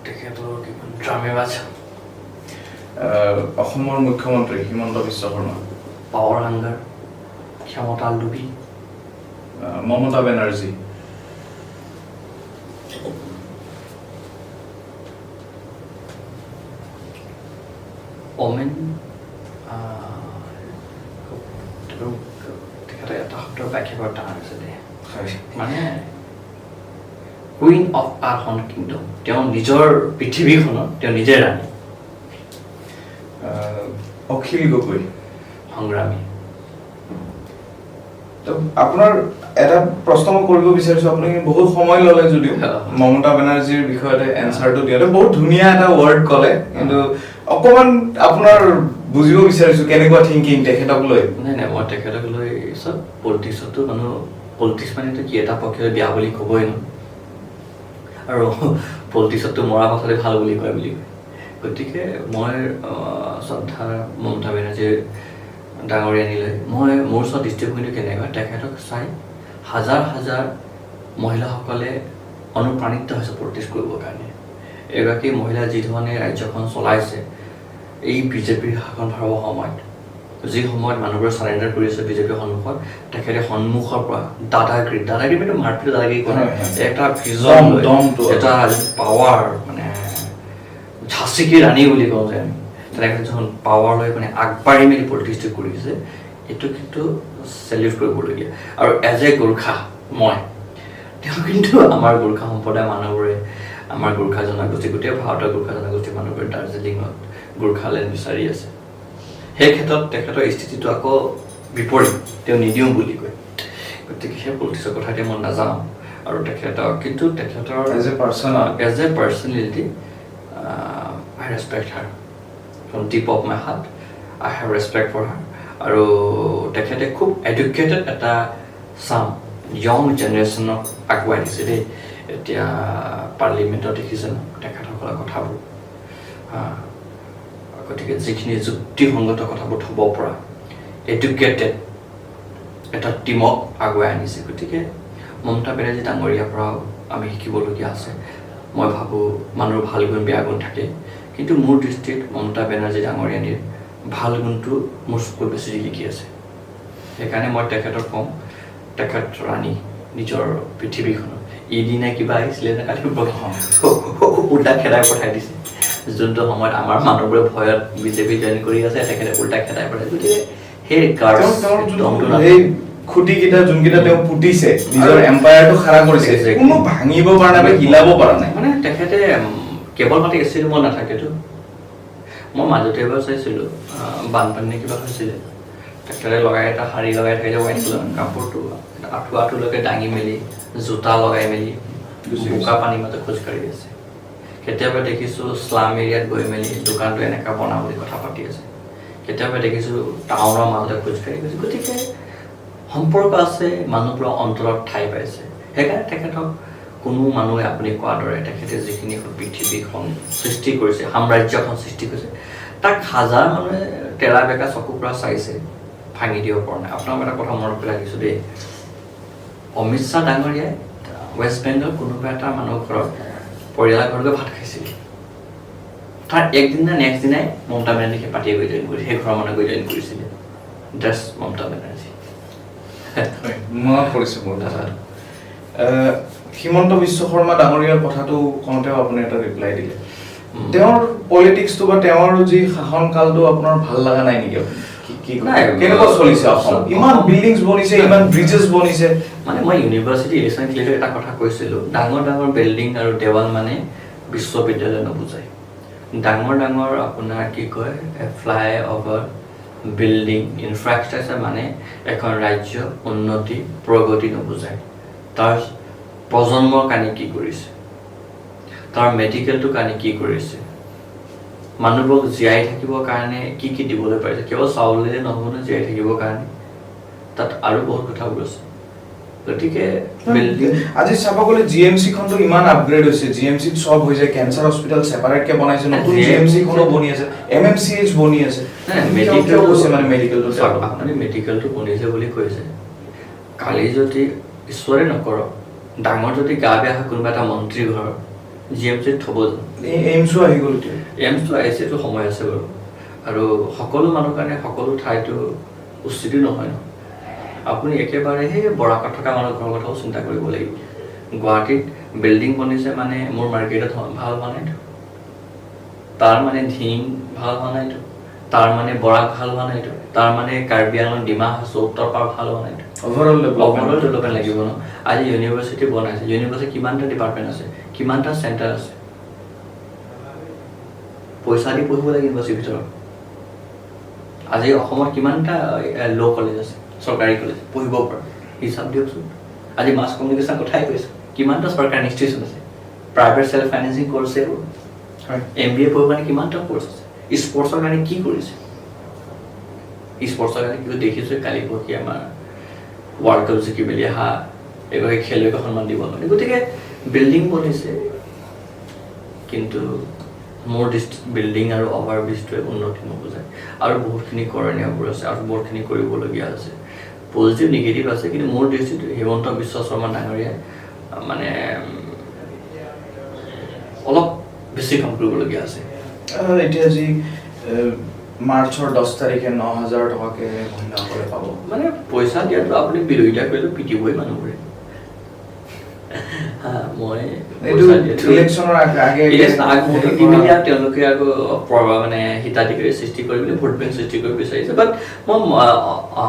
তেখেতৰ কিমান ড্ৰামেবাজ অসমৰ মুখ্যমন্ত্ৰী হিমন্ত বিশ্ব শৰ্মা পাৱাৰ হাংগাৰ ক্ষমতাৰ লোভী মমতা বেনাৰ্জী অমেন তেখেতে এটা শব্দৰ ব্যাখ্যা কৰাৰ টান আছে দেই মানে কুইন অফ আৰ কিংডম তেওঁ নিজৰ পৃথিৱীখনত তেওঁ নিজে ৰাণী অখিল গগৈ সংগ্ৰামী আপোনাৰ এটা প্ৰশ্ন মই কৰিব বিচাৰিছোঁ আপুনি বহুত সময় ল'লে যদিও মমতা বেনাৰ্জীৰ বিষয়তে এনচাৰটো দিওঁতে বহুত ধুনীয়া এটা ৱৰ্ড ক'লে কিন্তু অকণমান আপোনাৰ বুজিব বিচাৰিছোঁ কেনেকুৱা থিংকিং তেখেতক লৈ নাই মই তেখেতক লৈ চব পলিটিক্সতো মানুহ পলিটিক্স মানেতো কি এটা পক্ষে বেয়া বুলি ক'বই ন আৰু পলিটিক্সতো মৰা পাছতে ভাল বুলি কয় বুলি কয় গতিকে মই শ্ৰদ্ধা মমতা বেনাৰ্জীৰ ডাঙৰীয়ানীলৈ মই মোৰ ওচৰত দৃষ্টিভংগীটো কেনেকুৱা তেখেতক চাই হাজাৰ হাজাৰ মহিলাসকলে অনুপ্ৰাণিত হৈছে পলিটিক্স কৰিবৰ কাৰণে এগৰাকী মহিলা যি ধৰণে ৰাজ্যখন চলাইছে এই বিজেপিৰ শাসন ভাৰৰ সময়ত যি সময়ত মানুহবোৰে চাৰেণ্ডাৰ কৰি আছে বিজেপিৰ সন্মুখত তেখেতে সন্মুখৰ পৰা দাদাগিৰি মানে মাৰপিট দাদাগিৰি কৰে এটা ভিজন এটা পাৱাৰ মানে ঝাঁচিকি ৰাণী বুলি কওঁ যে আমি তেনেকৈ যখন পাৱাৰ লৈ মানে আগবাঢ়ি মেলি পলিটিক্সটো কৰিছে এইটো কিন্তু চেলিউট কৰিবলগীয়া আৰু এজ এ গোৰ্খা মই তেওঁ কিন্তু আমাৰ গোৰ্খা সম্প্ৰদায়ৰ মানুহবোৰে আমাৰ গোৰ্খা জনগোষ্ঠী গোটেই ভাৰতৰ গোৰ্খা জনগোষ্ঠীৰ মানুহবোৰে দাৰ্জিলিঙত গোৰ্খালেণ্ড বিচাৰি আছে সেই ক্ষেত্ৰত তেখেতৰ স্থিতিটো আকৌ বিপৰীত তেওঁ নিদিওঁ বুলি কয় গতিকে সেই পলিটিক্সৰ কথা এতিয়া মই নাজানো আৰু তেখেতক কিন্তু তেখেতৰ as a personality I respect her from deep of my heart I have respect for her আৰু তেখেতে খুব এডুকেটেড এটা চাম ইয়ং জেনেৰেশ্যনক আগুৱাই দিছে দেই এতিয়া পাৰ্লিমেণ্টত দেখিছে ন তেখেতসকলৰ কথাবোৰ গতিকে যিখিনি যুক্তিসংগত কথাবোৰ থ'ব পৰা এডুকেটেড এটা টিমক আগুৱাই আনিছে গতিকে মমতা বেনাৰ্জী ডাঙৰীয়াৰ পৰাও আমি শিকিবলগীয়া আছে মই ভাবোঁ মানুহৰ ভাল গুণ বেয়া গুণ থাকে কিন্তু মোৰ দৃষ্টিত মমতা বেনাৰ্জী ডাঙৰীয়ানীৰ ভাল গুণটো মোৰ চকুত বেছি জিলিকি আছে সেইকাৰণে মই তেখেতক ক'ম তেখেত ৰাণী নিজৰ পৃথিৱীখনত এদিনে কিবা আহিছিলে নে কালি উল্টা খেদাই পঠাই দিছে যোনটো সময়ত আমাৰ মানুহবোৰে ভয়ত বিজেপি জইন কৰি আছে তেখেতে উল্টা খেদাই পঠাই গতিকে সেই খুঁটিকেইটা যোনকেইটা তেওঁ পুতিছে নিজৰ এম্পায়াৰটো খাৰা কৰিছে কোনো ভাঙিব পৰা নাই বা হিলাব পৰা নাই মানে তেখেতে কেৱল মাটি এচিড মই নাথাকেতো মই মাজতে এবাৰ চাইছিলোঁ বানপানী কিবা হৈছিলে তেখেতে লগাই এটা শাৰী লগাই থাকে যে হোৱাইট কালাৰ কাপোৰটো আঁঠুৱাটোলৈকে দাঙি মেলি জোতা লগাই মেলি বোকা পানীৰ মাজত খোজকাঢ়ি আছে কেতিয়াবা দেখিছোঁ শ্লাম এৰিয়াত গৈ মেলি দোকানটো এনেকুৱা বনাওঁ বুলি কথা পাতি আছে কেতিয়াবা দেখিছোঁ টাউনৰ মাজতে খোজকাঢ়ি গৈছে গতিকে সম্পৰ্ক আছে মানুহবোৰৰ অন্তৰত ঠাই পাইছে সেইকাৰণে তেখেতক কোনো মানুহে আপুনি কোৱাৰ দৰে তেখেতে যিখিনি পৃথিৱীখন সৃষ্টি কৰিছে সাম্ৰাজ্যখন সৃষ্টি কৰিছে তাক হাজাৰ মানুহে তেৰা বেকা চকুৰ পৰা চাইছে ভাঙি দিব পৰা নাই আপোনাক এটা কথা মনত পেলাই দিছোঁ দেই অমিত শ্বাহ ডাঙৰীয়াই ৱেষ্ট বেংগল কোনোবা এটা মানুহৰ ঘৰত পৰিয়ালৰ ঘৰলৈ ভাত খাইছিল তাৰ একদিন না নেক্সট দিনাই মমতা বেনাৰ্জীকে পাৰ্টিয়ে গৈ জইন কৰিছে, সেই ঘৰৰ মানুহে গৈ জইন কৰিছিলে। দ্যাটছ মমতা বেনাৰ্জী। মনত পৰিছে মোৰ হিমন্ত বিশ্ব শৰ্মা ডাঙৰীয়াৰ কথাটো কওঁতেও আপুনি এটা ৰিপ্লাই দিলে। তেওঁৰ পলিটিক্সটো বা তেওঁৰ যি শাসন কালটো আপোনাৰ ভাল লগা নাই নেকি? কেনেকুৱা চলিছে অসম? ইমান বিল্ডিংছ বনিছে, ইমান ব্ৰিজেছ বনিছে। মানে মই ইউনিভাৰ্চিটি ইলেকশ্যন ক্লিয়াৰত এটা কথা কৈছিলোঁ, ডাঙৰ ডাঙৰ বিল্ডিং আৰু দেৱাল মানে বিশ্ববিদ্যালয় নুবুজায়। ডাঙৰ ডাঙৰ আপোনাৰ কি কয় ফ্লাই অভাৰ, বিল্ডিং, ইনফ্ৰাষ্ট্ৰাকচাৰ মানে এখন ৰাজ্য উন্নতি প্ৰগতি নুবুজায়। তাৰ প্ৰজন্মৰ কাৰণে কি কৰিছে, তাৰ মেডিকেলটোৰ কাৰণে কি কৰিছে, মানুহবোৰক জীয়াই থাকিবৰ কাৰণে কি কি দিবলৈ পাৰিছে। কেৱল চাউলেৰে নহ'ব ন জীয়াই থাকিবৰ কাৰণে, তাত আৰু বহুত কথাবোৰ আছে। গতিকে আজি চাব গ'লে GMC খনটো ইমান আপগ্ৰেড হৈছে, GMC চব হৈ যায়, কেঞ্চাৰ হস্পিটেল ছেপাৰেটকে বনাইছে, নতুন GMC খনো বনি আছে, MMCH বনি আছে। মেডিকেল কৈছে মানে মেডিকেলটো আপুনি মেডিকেলটো বনিছে বুলি কৈছে, কালি যদি ঈশ্বৰে নকৰক ডাঙৰ যদি গা বেয়া হয় কোনোবা এটা মন্ত্ৰী ঘৰৰ, GMCত থ'ব জানো? এইমছো আহি গ'ল, এইমছটো আহিছে, এইটো সময় আছে বাৰু। আৰু সকলো মানুহৰ কাৰণে সকলো ঠাইতো উচিতো নহয় ন। আপুনি একেবাৰে সেই বৰাকত থকা মানুহ ঘৰৰ কথাও চিন্তা কৰিব লাগিব। গুৱাহাটীত বিল্ডিং বনিছে মানে মোৰ মাৰ্কেটত ভাল হোৱা নাইতো, তাৰ মানে ধিং ভাল হোৱা নাইতো, তাৰ মানে বৰাক ভাল হোৱা নাইতো, তাৰ মানে কাৰ্বি আংলং, ডিমা হাছাও, উত্তৰ পাৰ ভাল হোৱা নাইতো। অভাৰঅল ডেভেলপমেণ্ট লাগিব ন। আজি ইউনিভাৰ্চিটি বনাইছে, ইউনিভাৰ্চিটি কিমানটা ডিপাৰ্টমেণ্ট আছে, কিমানটা চেণ্টাৰ আছে, পইচা দি পঢ়িব লাগে ইউনিভাৰ্চিটিৰ ভিতৰত। আজি অসমত কিমানটা ল' কলেজ আছে, চৰকাৰী কলেজ পঢ়িব পৰা, হিচাপ দিয়কচোন। আজি মাছ কমিউনিকেশ্যন কথাই কৈছোঁ, কিমানটা চৰকাৰী ইনষ্টিটিউশ্যন আছে, প্ৰাইভেট চেল্ফ ফাইনেন্সিং কৰ্চ এইবোৰ, MBA পঢ়িবৰ কাৰণে কিমানটা কৰ্চ আছে, স্পৰ্টছৰ কাৰণে কি কৰিছে, স্পৰ্টছৰ কাৰণে কি দেখিছোঁ কালি পৰহি আমাৰ ৱৰ্ল্ড কাপ জিকি মেলি অহা এগৰাকী খেলুৱৈক সন্মান দিব নোৱাৰে। গতিকে বিল্ডিং বনিছে, কিন্তু মোৰ দৃষ্টিত বিল্ডিং আৰু অভাৰ ব্ৰিজটোৱে উন্নতি নুবুজায়। আৰু বহুতখিনি কৰণীয়বোৰ আছে, আৰু বহুতখিনি কৰিবলগীয়া আছে, পজিটিভ নিগেটিভ আছে। কিন্তু মোৰ দৃষ্টিত হিমন্ত বিশ্ব শৰ্মা ডাঙৰীয়াই মানে অলপ বেছি কাম কৰিবলগীয়া আছে। এতিয়া যি মাৰ্চৰ 10 তাৰিখে 9,000 টকাকে মহিলাসকলে পাব, মানে পইচা দিয়াটো আপুনি বিৰোধিতা কৰিলেও পিটিবই মানুহবোৰে। তেওঁলোকে আকৌ মানে হিতাধিকাৰী সৃষ্টি কৰি বুলি ভোট বেংক সৃষ্টি কৰিব বিচাৰিছে। বাট মই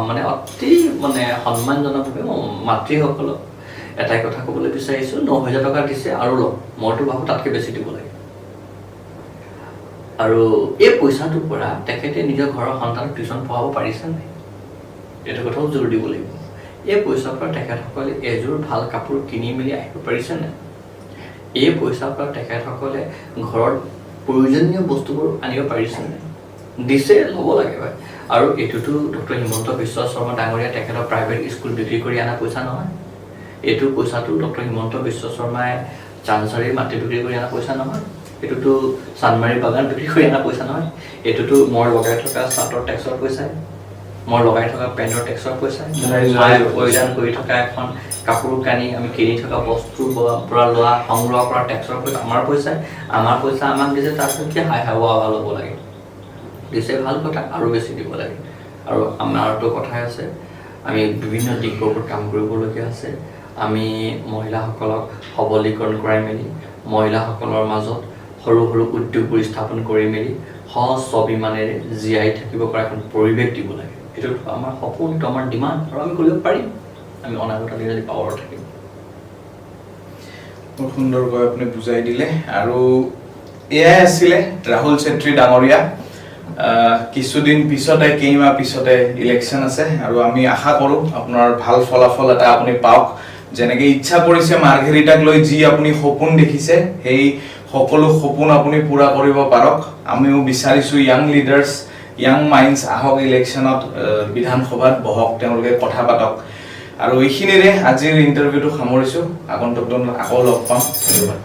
মানে অতি মানে সন্মানজনকভাৱে মই মাতৃসকলক এটাই কথা ক'বলৈ বিচাৰিছোঁ, 9,000 টকা দিছে আৰু লওক, মইতো ভাবোঁ তাতকৈ বেছি দিব লাগে। আৰু এই পইচাটোৰ পৰা তেখেতে নিজৰ ঘৰৰ সন্তানক টিউশ্যন পঢ়াব পাৰিছে নাই, এইটো কথাও জোৰ দিব লাগিব। এই পইচাৰ পৰা তেখেতসকলে এযোৰ ভাল কাপোৰ কিনি মেলি আহিব পাৰিছে নাই, এই পইচাৰ পৰা তেখেতসকলে ঘৰত প্ৰয়োজনীয় বস্তুবোৰ আনিব পাৰিছে নাই, দিছে, ল'ব লাগে হয়। আৰু এইটোতো ডক্টৰ হিমন্ত বিশ্ব শৰ্মা ডাঙৰীয়া তেখেতৰ প্ৰাইভেট স্কুল বিক্ৰী কৰি অনা পইচা নহয়, এইটো পইচাটো ডক্টৰ হিমন্ত বিশ্ব শৰ্মাই চানচাৰীৰ মাটি বিক্ৰী কৰি অনা পইচা নহয়, এইটোতো চানমাৰী বাগান বিক্ৰী কৰি অনা পইচা নহয়, এইটোতো মই লগাই থকা চাৰ্টৰ টেক্সৰ পইচাই, মই লগাই থকা পেণ্টৰ টেক্সৰ পইচাই, পৰিধান কৰি থকা এখন কাপোৰ কানি আমি কিনি থকা বস্তুৰ পৰা লোৱা সংগ্ৰহ কৰা টেক্সৰ পইচা, আমাৰ পইচা আমাক দিছে, তাৰপিছত কি হাই হাৱা ল'ব লাগে, দিছে ভাল কথা, আৰু বেছি দিব লাগে। আৰু আমাৰতো কথাই আছে, আমি বিভিন্ন দিশৰ ওপৰত কাম কৰিবলগীয়া আছে। আমি মহিলাসকলক সবলীকৰণ কৰাই মেলি মহিলাসকলৰ মাজত সৰু সৰু উদ্যোগবোৰ স্থাপন কৰি মেলি সহজ স্বাভিমানেৰে জীয়াই থাকিব পৰা এখন পৰিৱেশ দিব লাগে। এইটো আমাৰ সপোন, এইটো আমাৰ ডিমাণ্ড, আৰু আমি কৰিব পাৰিম, আমি অনাগত দিনলৈ পাৱাৰ থাকিম। বৰ সুন্দৰকৈ আপুনি বুজাই দিলে। আৰু এয়াই আছিলে ৰাহুল চেত্ৰী ডাঙৰীয়া। কিছুদিন পিছতে, কেইমাহ পিছতে ইলেকশ্যন আছে, আৰু আমি আশা কৰোঁ আপোনাৰ ভাল ফলাফল এটা আপুনি পাওক। যেনেকৈ ইচ্ছা কৰিছে মাৰ্ঘেৰিটাক লৈ যি আপুনি সপোন দেখিছে, সেই সকলো সপোন আপুনি পূৰা কৰিব পাৰক। আমিও বিচাৰিছোঁ ইয়াং লিডাৰ্ছ, ইয়াং মাইণ্ডছ আহক ইলেকশ্যনত, বিধানসভাত বহক, তেওঁলোকে কথা পাতক। আৰু এইখিনিৰে আজিৰ ইণ্টাৰভিউটো সামৰিছোঁ। আগন্তুক দিনত আকৌ লগ পাম। ধন্যবাদ।